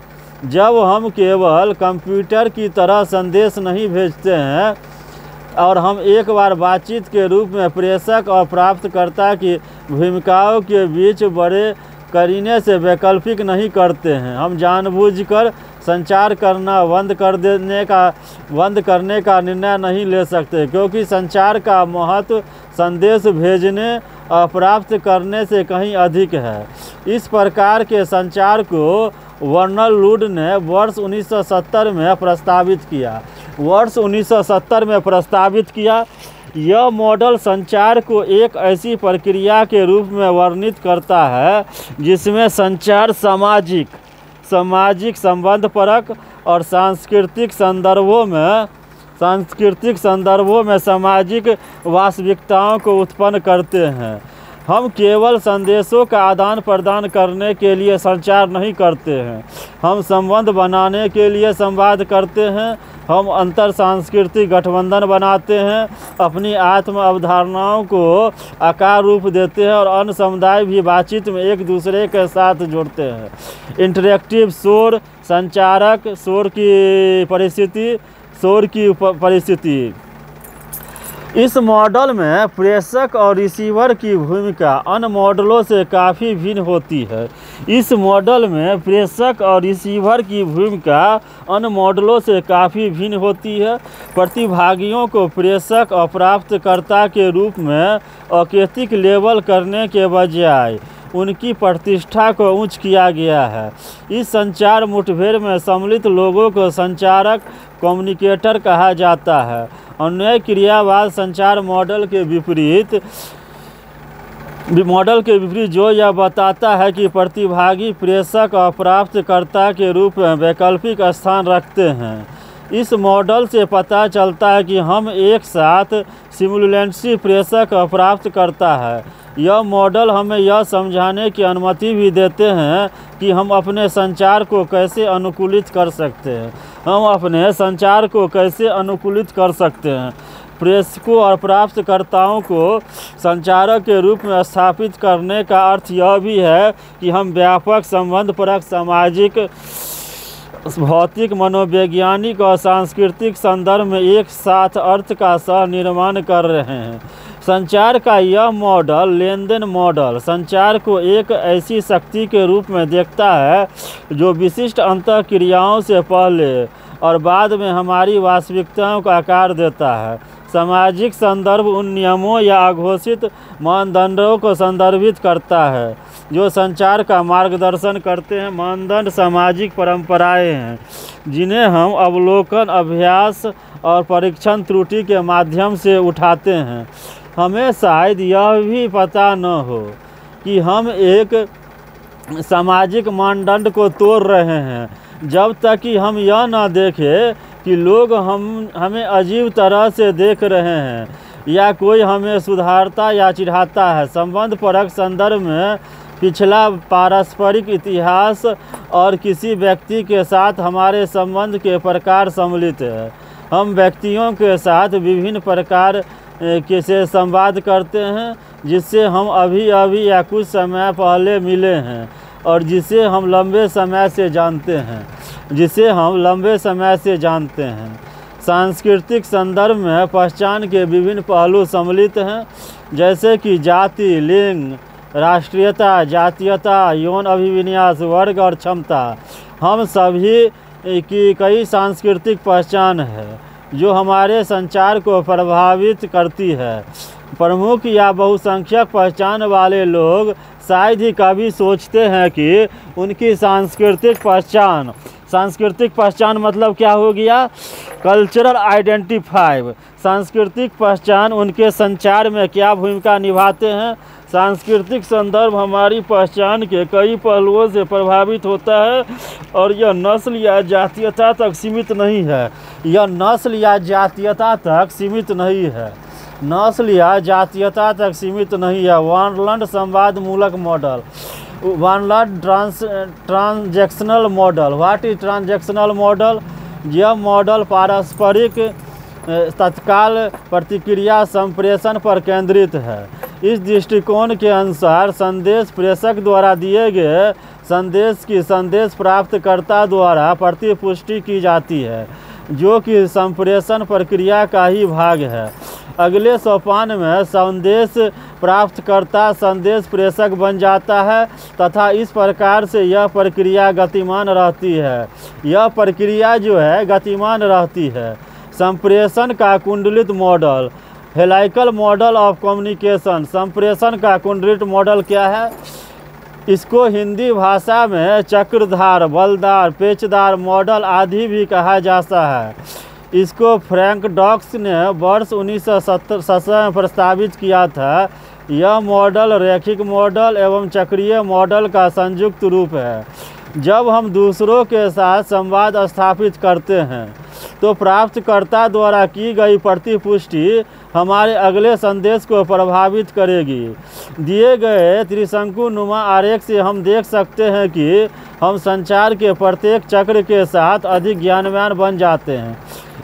जब हम केवल कंप्यूटर की तरह संदेश नहीं भेजते हैं और हम एक बार बातचीत के रूप में प्रेषक और प्राप्तकर्ता की भूमिकाओं के बीच बड़े करीने से वैकल्पिक नहीं करते हैं, हम जानबूझकर संचार करना बंद करने का निर्णय नहीं ले सकते, क्योंकि संचार का महत्व संदेश भेजने और प्राप्त करने से कहीं अधिक है। इस प्रकार के संचार को वर्नर लूड ने वर्ष 1970 में प्रस्तावित किया। वर्ष 1970 में प्रस्तावित किया। यह मॉडल संचार को एक ऐसी प्रक्रिया के रूप में वर्णित करता है जिसमें संचार सामाजिक संबंधपरक और सांस्कृतिक संदर्भों में सामाजिक वास्तविकताओं को उत्पन्न करते हैं। हम केवल संदेशों का आदान प्रदान करने के लिए संचार नहीं करते हैं, हम संबंध बनाने के लिए संवाद करते हैं, हम अंतर सांस्कृतिक गठबंधन बनाते हैं, अपनी आत्म अवधारणाओं को आकार रूप देते हैं और अन्य समुदाय भी बातचीत में एक दूसरे के साथ जुड़ते हैं। इंटरेक्टिव शोर, संचारक शोर की परिस्थिति। इस मॉडल में प्रेषक और रिसीवर की भूमिका अन्य मॉडलों से काफ़ी भिन्न होती है। इस मॉडल में प्रेषक और रिसीवर की भूमिका अन्य मॉडलों से काफ़ी भिन्न होती है। प्रतिभागियों को प्रेषक और प्राप्तकर्ता के रूप में औचित्य लेबल करने के बजाय उनकी प्रतिष्ठा को उच्च किया गया है। इस संचार मुठभेड़ में सम्मिलित लोगों को संचारक कम्युनिकेटर कहा जाता है। अन्य क्रियावाद संचार मॉडल के विपरीत जो यह बताता है कि प्रतिभागी प्रेषक और प्राप्तकर्ता के रूप में वैकल्पिक स्थान रखते हैं। इस मॉडल से पता चलता है कि हम एक साथ सिमुलेंटली प्रेषक और प्राप्तकर्ता है। यह मॉडल हमें यह समझाने की अनुमति भी देते हैं कि हम अपने संचार को कैसे अनुकूलित कर सकते हैं। प्रेषकों और प्राप्तकर्ताओं को संचारक के रूप में स्थापित करने का अर्थ यह भी है कि हम व्यापक संबंधपरक सामाजिक, भौतिक, मनोवैज्ञानिक और सांस्कृतिक संदर्भ में एक साथ अर्थ का सह निर्माण कर रहे हैं। संचार का यह मॉडल, लेनदेन मॉडल, संचार को एक ऐसी शक्ति के रूप में देखता है जो विशिष्ट अंतःक्रियाओं से पहले और बाद में हमारी वास्तविकताओं का आकार देता है। सामाजिक संदर्भ उन नियमों या अघोषित मानदंडों को संदर्भित करता है जो संचार का मार्गदर्शन करते हैं। मानदंड सामाजिक परंपराएं हैं जिन्हें हम अवलोकन, अभ्यास और परीक्षण त्रुटि के माध्यम से उठाते हैं। हमें शायद यह भी पता न हो कि हम एक सामाजिक मानदंड को तोड़ रहे हैं जब तक कि हम यह न देखें कि लोग हमें अजीब तरह से देख रहे हैं या कोई हमें सुधारता या चिढ़ाता है। संबंध परक संदर्भ में पिछला पारस्परिक इतिहास और किसी व्यक्ति के साथ हमारे संबंध के प्रकार सम्मिलित है। हम व्यक्तियों के साथ विभिन्न प्रकार के से संवाद करते हैं जिससे हम अभी या कुछ समय पहले मिले हैं और जिसे हम लंबे समय से जानते हैं। सांस्कृतिक संदर्भ में पहचान के विभिन्न पहलू सम्मिलित हैं जैसे कि जाति, लिंग, राष्ट्रीयता, जातीयता, यौन अभिविन्यास, वर्ग और क्षमता। हम सभी की कई सांस्कृतिक पहचान है जो हमारे संचार को प्रभावित करती है। प्रमुख या बहुसंख्यक पहचान वाले लोग शायद ही कभी सोचते हैं कि उनकी सांस्कृतिक पहचान मतलब क्या हो गया? Cultural identify. सांस्कृतिक पहचान उनके संचार में क्या भूमिका निभाते हैं। सांस्कृतिक संदर्भ हमारी पहचान के कई पहलुओं से प्रभावित होता है और यह नस्ल या जातीयता तक सीमित नहीं है। वानलैंड संवाद मूलक model, Barnlund transactional model. What is transactional model? यह मॉडल पारस्परिक तत्काल प्रतिक्रिया संप्रेषण पर केंद्रित है। इस दृष्टिकोण के अनुसार संदेश प्रेषक द्वारा दिए गए संदेश की संदेश प्राप्तकर्ता द्वारा प्रतिपुष्टि की जाती है जो कि संप्रेषण प्रक्रिया का ही भाग है। अगले सोपान में संदेश प्राप्तकर्ता संदेश प्रेषक बन जाता है तथा इस प्रकार से यह प्रक्रिया गतिमान रहती है। संप्रेषण का कुंडलित मॉडल, हेलाइकल मॉडल ऑफ कम्युनिकेशन। संप्रेषण का कुंडलित मॉडल क्या है? इसको हिंदी भाषा में चक्रधार, बलदार, पेचदार मॉडल आदि भी कहा जाता है। इसको फ्रैंक डॉक्स ने वर्ष 1970 में प्रस्तावित किया था। यह मॉडल रैखिक मॉडल एवं चक्रीय मॉडल का संयुक्त रूप है। जब हम दूसरों के साथ संवाद स्थापित करते हैं तो प्राप्तकर्ता द्वारा की गई प्रतिपुष्टि हमारे अगले संदेश को प्रभावित करेगी। दिए गए त्रिशंकुनुमा आरेख से हम देख सकते हैं कि हम संचार के प्रत्येक चक्र के साथ अधिक ज्ञानवान बन जाते हैं।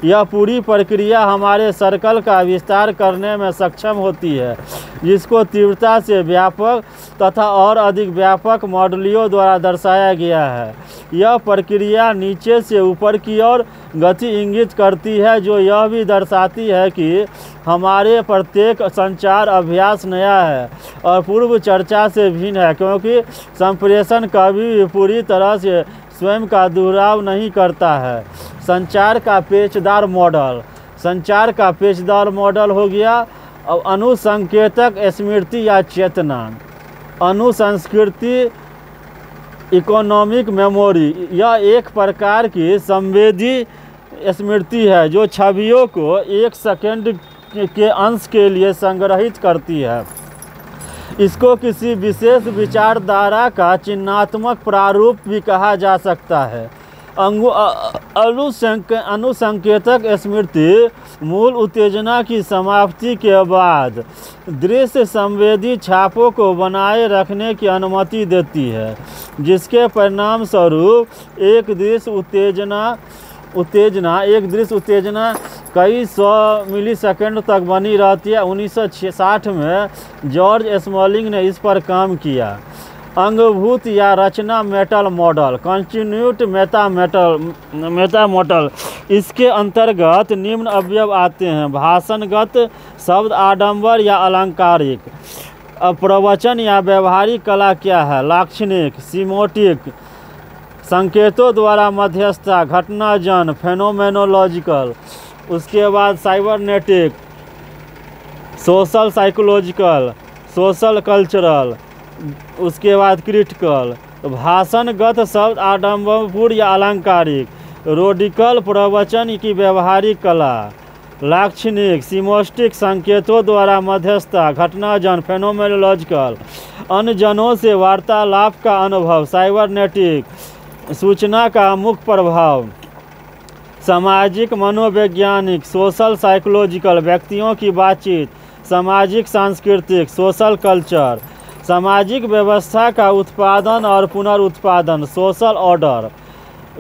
यह पूरी प्रक्रिया हमारे सर्कल का विस्तार करने में सक्षम होती है जिसको तीव्रता से व्यापक तथा और अधिक व्यापक मॉडलियों द्वारा दर्शाया गया है। यह प्रक्रिया नीचे से ऊपर की ओर गति इंगित करती है जो यह भी दर्शाती है कि हमारे प्रत्येक संचार अभ्यास नया है और पूर्व चर्चा से भिन्न है क्योंकि संप्रेषण कभी भी पूरी तरह से स्वयं का दोहराव नहीं करता है। संचार का पेचदार मॉडल हो गया। अब अनुसंकेतक स्मृति या चेतना, अनुसंस्कृति, इकोनॉमिक मेमोरी। यह एक प्रकार की संवेदी स्मृति है जो छवियों को एक सेकंड के अंश के लिए संग्रहित करती है। इसको किसी विशेष विचारधारा का चिन्हात्मक प्रारूप भी कहा जा सकता है। अनुसंकेतक स्मृति मूल उत्तेजना की समाप्ति के बाद दृश्य संवेदी छापों को बनाए रखने की अनुमति देती है जिसके परिणाम स्वरूप एक दृश्य उत्तेजना कई 100 मिलीसेकंड तक बनी रहती है। 1960 में जॉर्ज स्मॉलिंग ने इस पर काम किया। अंगभूत या रचना मेटल मॉडल, कॉन्टिन्यूट मेटा मॉडल। इसके अंतर्गत निम्न अवयव आते हैं: भाषणगत, शब्द आडंबर या अलंकारिक, प्रवचन या व्यवहारिक कला क्या है, लाक्षणिक, सिमोटिक, संकेतों द्वारा मध्यस्थता, घटनाजन, फेनोमेनोलॉजिकल। उसके बाद cybernetic, social psychological, social cultural, उसके बाद क्रिटिकल। भाषणगत शब्द आडंबरपूर्ण या अलंकारिक, रोडिकल प्रवचन की व्यवहारिक कला, लाक्षणिक सिमोस्टिक संकेतों द्वारा मध्यस्थता, घटनाजन फेनोमेनोलॉजिकल, अन्य जनों से वार्तालाप का अनुभव, साइबरनेटिक सूचना का मुख्य प्रभाव, सामाजिक मनोवैज्ञानिक सोशल साइकोलॉजिकल व्यक्तियों की बातचीत, सामाजिक सांस्कृतिक सोशल कल्चर, सामाजिक व्यवस्था का उत्पादन और पुनरुत्पादन सोशल ऑर्डर,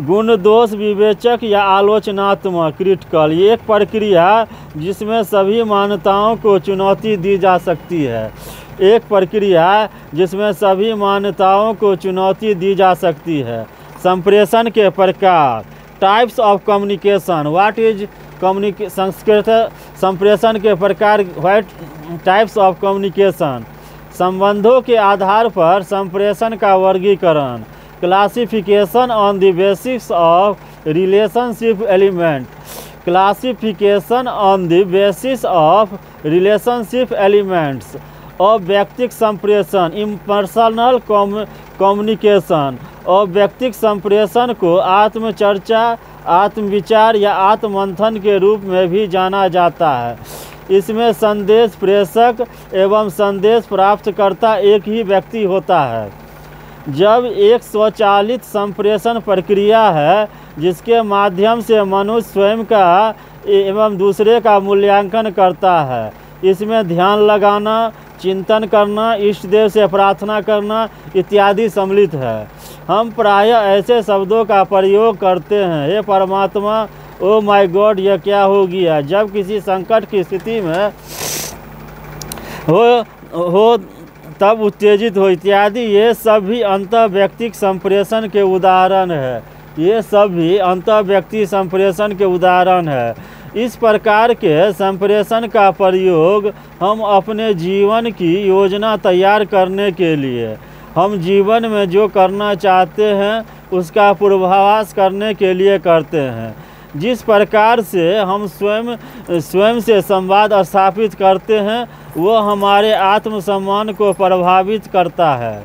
गुण दोष विवेचक या आलोचनात्मक क्रिटिकल। ये एक प्रक्रिया जिसमें सभी मान्यताओं को चुनौती दी जा सकती है। एक प्रक्रिया जिसमें सभी मान्यताओं को चुनौती दी जा सकती है। संप्रेषण के प्रकार, types of communication, what is Sanskrit संप्रेषण के प्रकार, व्हाट टाइप्स ऑफ कम्युनिकेशन, संबंधों के आधार पर संप्रेषण का वर्गीकरण, classification on the basis of relationship element, classification on the basis of relationship elements of व्यक्तिक संप्रेषण, इम्पर्सनल कम्युनिकेशन। और व्यक्तिक संप्रेषण को आत्मचर्चा, आत्मविचार या आत्ममंथन के रूप में भी जाना जाता है। इसमें संदेश प्रेषक एवं संदेश प्राप्तकर्ता एक ही व्यक्ति होता है। जब एक स्वचालित संप्रेषण प्रक्रिया है जिसके माध्यम से मनुष्य स्वयं का एवं दूसरे का मूल्यांकन करता है। इसमें ध्यान लगाना, चिंतन करना, इष्ट देव से प्रार्थना करना इत्यादि सम्मिलित है। हम प्रायः ऐसे शब्दों का प्रयोग करते हैं, हे परमात्मा, ओ माय गॉड, यह क्या हो गया, जब किसी संकट की स्थिति में हो तब उत्तेजित हो इत्यादि। ये सभी अंतर्व्यक्तिक संप्रेषण के उदाहरण है। ये सभी अंतर्व्यक्ति संप्रेषण के उदाहरण है। इस प्रकार के संप्रेषण का प्रयोग हम अपने जीवन की योजना तैयार करने के लिए, हम जीवन में जो करना चाहते हैं उसका पूर्वाभास करने के लिए करते हैं। जिस प्रकार से हम स्वयं से संवाद स्थापित करते हैं वो हमारे आत्मसम्मान को प्रभावित करता है।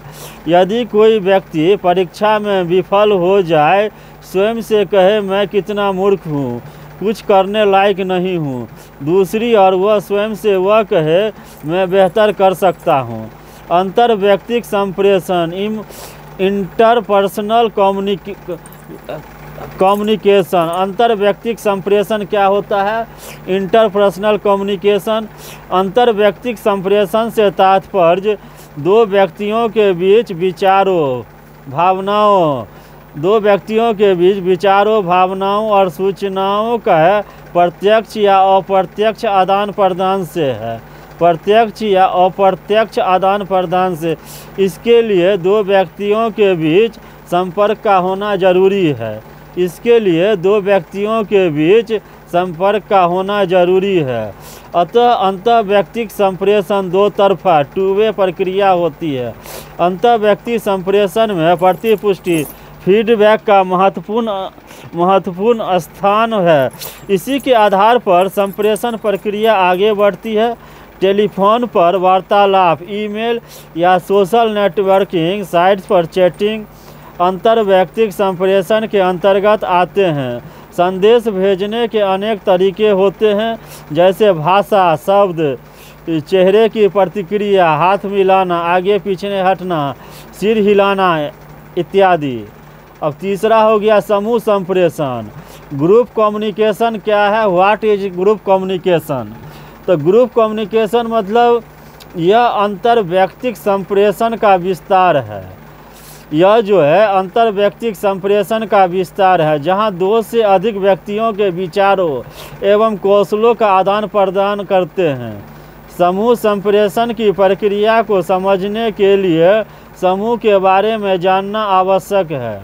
यदि कोई व्यक्ति परीक्षा में विफल हो जाए, स्वयं से कहे मैं कितना मूर्ख हूँ, कुछ करने लायक नहीं हूँ, दूसरी ओर वह स्वयं से वह कहे मैं बेहतर कर सकता हूँ। अंतर्व्यक्तिक संप्रेषण, इंटरपर्सनल कम्युनिकेशन। अंतर्व्यक्तिक संप्रेषण क्या होता है? Interpersonal communication. अंतर्व्यक्तिक संप्रेषण से तात्पर्य दो व्यक्तियों के बीच विचारों, भावनाओं और सूचनाओं का प्रत्यक्ष या अप्रत्यक्ष आदान प्रदान से है। प्रत्यक्ष या अप्रत्यक्ष आदान प्रदान से। इसके लिए दो व्यक्तियों के बीच संपर्क का होना जरूरी है। इसके लिए दो व्यक्तियों के बीच संपर्क का होना जरूरी है। अतः अंतर्व्यक्तिक संप्रेषण दो तरफा टू वे प्रक्रिया होती है। अंतर्व्यक्ति संप्रेषण में प्रतिपुष्टि, फीडबैक का महत्वपूर्ण स्थान है। इसी के आधार पर संप्रेषण प्रक्रिया आगे बढ़ती है। टेलीफोन पर वार्तालाप, ईमेल या सोशल नेटवर्किंग साइट्स पर चैटिंग अंतर्व्यक्तिक संप्रेषण के अंतर्गत आते हैं। संदेश भेजने के अनेक तरीके होते हैं, जैसे भाषा, शब्द, चेहरे की प्रतिक्रिया, हाथ मिलाना, आगे पीछे हटना, सिर हिलाना इत्यादि। अब तीसरा हो गया समूह संप्रेषण। ग्रुप कम्युनिकेशन क्या है? What is group communication? तो ग्रुप कम्युनिकेशन मतलब यह अंतर्व्यक्तिक संप्रेषण का विस्तार है। यह जो है अंतर्व्यक्तिक संप्रेषण का विस्तार है, जहां दो से अधिक व्यक्तियों के विचारों एवं कौशलों का आदान प्रदान करते हैं। समूह संप्रेषण की प्रक्रिया को समझने के लिए समूह के बारे में जानना आवश्यक है।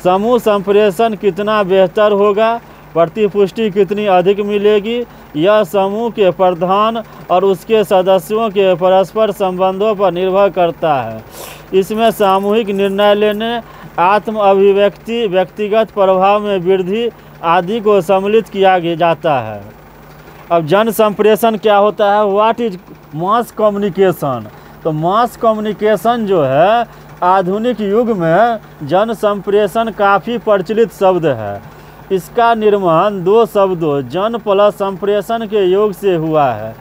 समूह संप्रेषण कितना बेहतर होगा, प्रतिपुष्टि कितनी अधिक मिलेगी, यह समूह के प्रधान और उसके सदस्यों के परस्पर संबंधों पर निर्भर करता है। इसमें सामूहिक निर्णय लेने, आत्म अभिव्यक्ति, व्यक्तिगत प्रभाव में वृद्धि आदि को सम्मिलित किया जाता है। अब जन संप्रेषण क्या होता है, व्हाट इज मास कम्युनिकेशन। तो मास कम्युनिकेशन जो है आधुनिक युग में जन संप्रेषण काफ़ी प्रचलित शब्द है। इसका निर्माण दो शब्दों जन प्लस संप्रेषण के योग से हुआ है।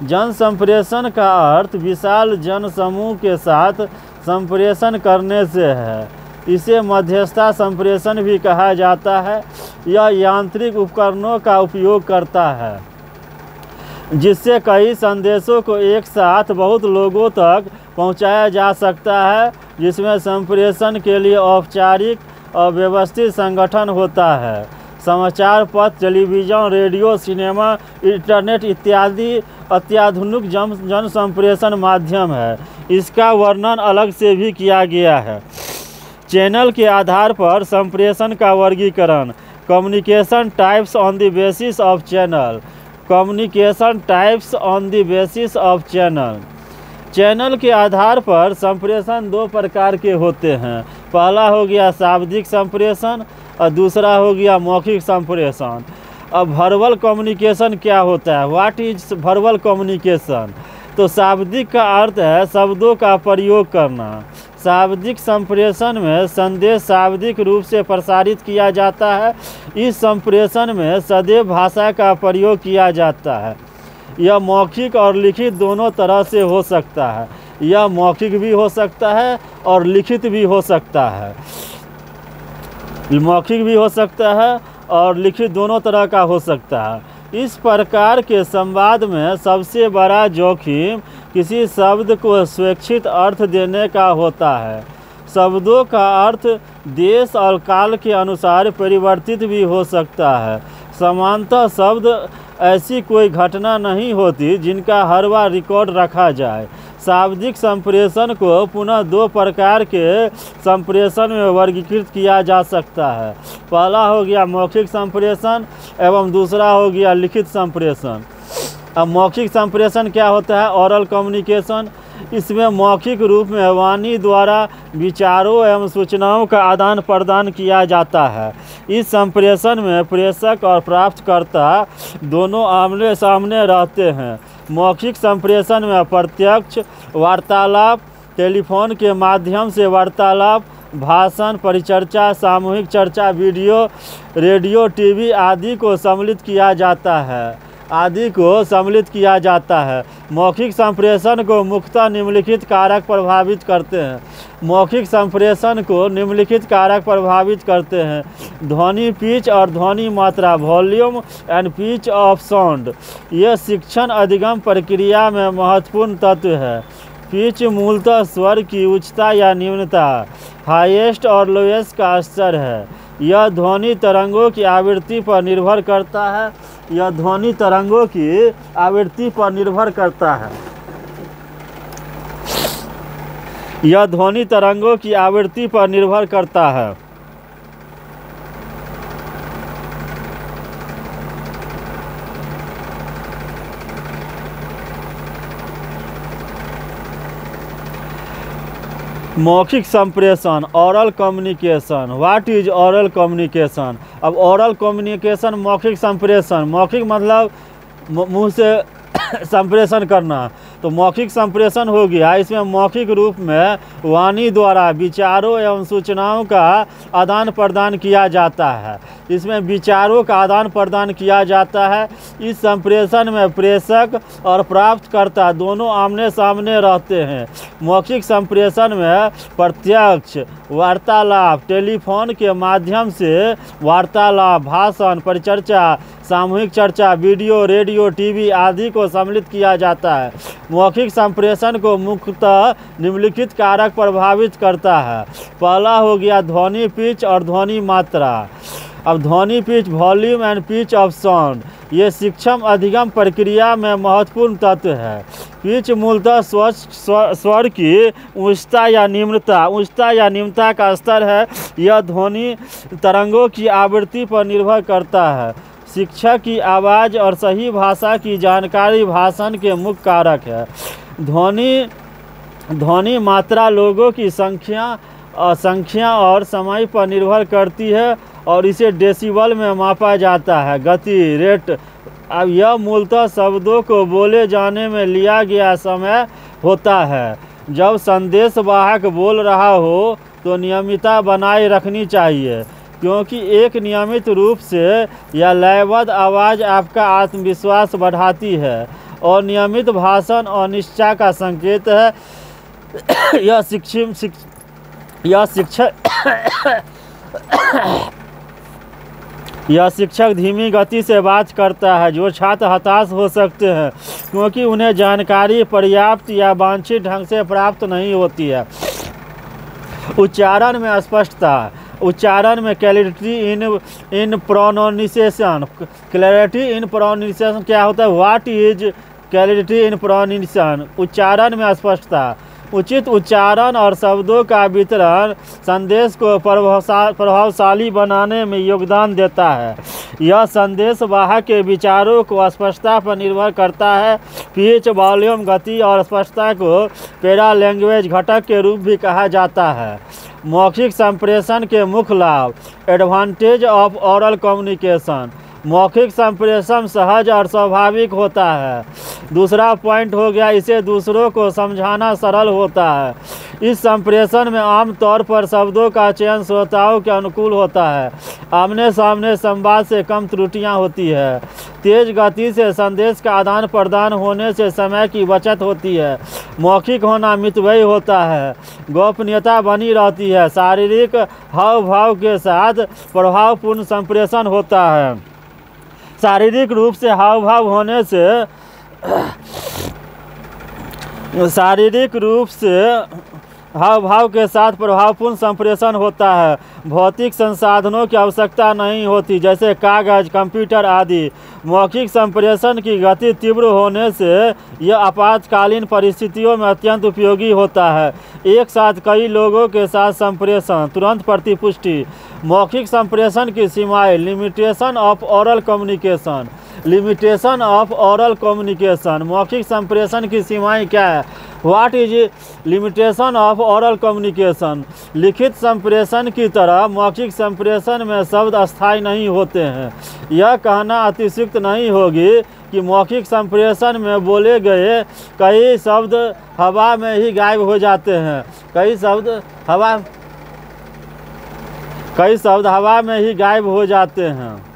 जन संप्रेषण का अर्थ विशाल जन समूह के साथ संप्रेषण करने से है। इसे मध्यस्थता संप्रेषण भी कहा जाता है। यह यांत्रिक उपकरणों का उपयोग करता है जिससे कई संदेशों को एक साथ बहुत लोगों तक पहुंचाया जा सकता है, जिसमें संप्रेषण के लिए औपचारिक और व्यवस्थित संगठन होता है। समाचार पत्र, टेलीविज़न, रेडियो, सिनेमा, इंटरनेट इत्यादि अत्याधुनिक जन संप्रेषण माध्यम है। इसका वर्णन अलग से भी किया गया है। चैनल के आधार पर संप्रेषण का वर्गीकरण। Communication types on the basis of channel. Communication types on the basis of channel. Channel के आधार पर संप्रेषण दो प्रकार के होते हैं। पहला हो गया शाब्दिक संप्रेषण और दूसरा हो गया मौखिक संप्रेषण। अब वर्बल कम्युनिकेशन क्या होता है, व्हाट इज वर्बल कम्युनिकेशन। तो शाब्दिक का अर्थ है शब्दों का प्रयोग करना। शाब्दिक संप्रेषण में संदेश शाब्दिक रूप से प्रसारित किया जाता है। इस संप्रेषण में सदैव भाषा का प्रयोग किया जाता है। यह मौखिक और लिखित दोनों तरह से हो सकता है। यह मौखिक भी हो सकता है और लिखित भी हो सकता है। मौखिक भी हो सकता है और लिखित दोनों तरह का हो सकता है। इस प्रकार के संवाद में सबसे बड़ा जोखिम किसी शब्द को स्वेच्छित अर्थ देने का होता है। शब्दों का अर्थ देश और काल के अनुसार परिवर्तित भी हो सकता है। सामान्यतः शब्द ऐसी कोई घटना नहीं होती जिनका हर बार रिकॉर्ड रखा जाए। शाब्दिक संप्रेषण को पुनः दो प्रकार के संप्रेषण में वर्गीकृत किया जा सकता है। पहला हो गया मौखिक संप्रेषण एवं दूसरा हो गया लिखित संप्रेषण। अब मौखिक संप्रेषण क्या होता है, ओरल कम्युनिकेशन। इसमें मौखिक रूप में वाणी द्वारा विचारों एवं सूचनाओं का आदान प्रदान किया जाता है। इस संप्रेषण में प्रेषक और प्राप्तकर्ता दोनों आमने सामने रहते हैं। मौखिक संप्रेषण में प्रत्यक्ष वार्तालाप, टेलीफोन के माध्यम से वार्तालाप, भाषण, परिचर्चा, सामूहिक चर्चा, वीडियो, रेडियो, टीवी आदि को सम्मिलित किया जाता है। मौखिक संप्रेषण को मुख्यतः निम्नलिखित कारक प्रभावित करते हैं। मौखिक संप्रेषण को निम्नलिखित कारक प्रभावित करते हैं। ध्वनि पिच और ध्वनि मात्रा, volume and pitch of sound. यह शिक्षण अधिगम प्रक्रिया में महत्वपूर्ण तत्व है। पिच मूलतः स्वर की उच्चता या निम्नता, हाईएस्ट और लोएस्ट का स्तर है। यह ध्वनि तरंगों की आवृत्ति पर निर्भर करता है। यह ध्वनि तरंगों की आवृत्ति पर निर्भर करता है। यह ध्वनि तरंगों की आवृत्ति पर निर्भर करता है। मौखिक संप्रेषण, oral communication. What is oral communication. अब ओरल कम्युनिकेशन मौखिक संप्रेषण, मौखिक मतलब मुंह से संप्रेषण करना, तो मौखिक संप्रेषण हो गया। इसमें मौखिक रूप में वाणी द्वारा विचारों एवं सूचनाओं का आदान प्रदान किया जाता है। इसमें विचारों का आदान प्रदान किया जाता है। इस संप्रेषण में प्रेषक और प्राप्तकर्ता दोनों आमने सामने रहते हैं। मौखिक संप्रेषण में प्रत्यक्ष वार्तालाप, टेलीफोन के माध्यम से वार्तालाप, भाषण, परिचर्चा, सामूहिक चर्चा, वीडियो, रेडियो, टीवी आदि को सम्मिलित किया जाता है। मौखिक संप्रेषण को मुख्यतः निम्नलिखित कारक प्रभावित करता है। पहला हो गया ध्वनि पिच और ध्वनि मात्रा। अब ध्वनि pitch, volume and pitch of sound, ये शिक्षण अधिगम प्रक्रिया में महत्वपूर्ण तत्व है। पिच मूलतः स्वर की उच्चता या निम्नता का स्तर है। यह ध्वनि तरंगों की आवृत्ति पर निर्भर करता है। शिक्षक की आवाज़ और सही भाषा की जानकारी भाषण के मुख्य कारक है। ध्वनि मात्रा लोगों की संख्या और समय पर निर्भर करती है और इसे डेसिबल में मापा जाता है। गति, रेट अब यह मूलतः शब्दों को बोले जाने में लिया गया समय होता है। जब संदेश वाहक बोल रहा हो तो नियमितता बनाए रखनी चाहिए, क्योंकि एक नियमित रूप से या लयबद्ध आवाज़ आपका आत्मविश्वास बढ़ाती है और नियमित भाषण और निष्ठा का संकेत है। यह शिक्षक धीमी गति से बात करता है, जो छात्र हताश हो सकते हैं क्योंकि उन्हें जानकारी पर्याप्त या वांछित ढंग से प्राप्त नहीं होती है। उच्चारण में स्पष्टता। उच्चारण में clarity in pronunciation. Clarity in pronunciation क्या होता है? What is clarity in pronunciation? उच्चारण में स्पष्टता। उचित उच्चारण और शब्दों का वितरण संदेश को प्रभावशाली बनाने में योगदान देता है। यह संदेश वाहक के विचारों को स्पष्टता पर निर्भर करता है। पिच, वॉल्यूम, गति और स्पष्टता को पैरा लैंग्वेज घटक के रूप भी कहा जाता है। मौखिक संप्रेषण के मुख्य लाभ। Advantage of oral communication. मौखिक संप्रेषण सहज और स्वाभाविक होता है। दूसरा पॉइंट हो गया, इसे दूसरों को समझाना सरल होता है। इस संप्रेषण में आमतौर पर शब्दों का चयन श्रोताओं के अनुकूल होता है। आमने सामने संवाद से कम त्रुटियां होती है। तेज गति से संदेश का आदान प्रदान होने से समय की बचत होती है। मौखिक होना मितव्ययी होता है। गोपनीयता बनी रहती है। शारीरिक हाव भाव के साथ प्रभावपूर्ण संप्रेषण होता है। शारीरिक रूप से हाव भाव होने से हाव भाव के साथ प्रभावपूर्ण संप्रेषण होता है। भौतिक संसाधनों की आवश्यकता नहीं होती, जैसे कागज, कंप्यूटर आदि। मौखिक संप्रेषण की गति तीव्र होने से यह आपातकालीन परिस्थितियों में अत्यंत उपयोगी होता है। एक साथ कई लोगों के साथ संप्रेषण, तुरंत प्रतिपुष्टि। मौखिक संप्रेषण की सीमाएं। Limitation of oral communication. Limitation of oral communication. मौखिक संप्रेषण की सीमाएं क्या है? What is limitation of oral communication? लिखित संप्रेषण की तरह मौखिक संप्रेषण में शब्द अस्थायी नहीं होते हैं। यह कहना अतिशयोक्त नहीं होगी कि मौखिक संप्रेषण में बोले गए कई शब्द हवा में ही गायब हो जाते हैं। कई शब्द हवा में ही गायब हो जाते हैं।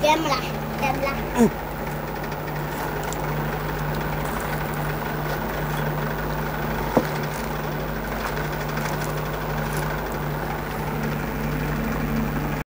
Đem lại.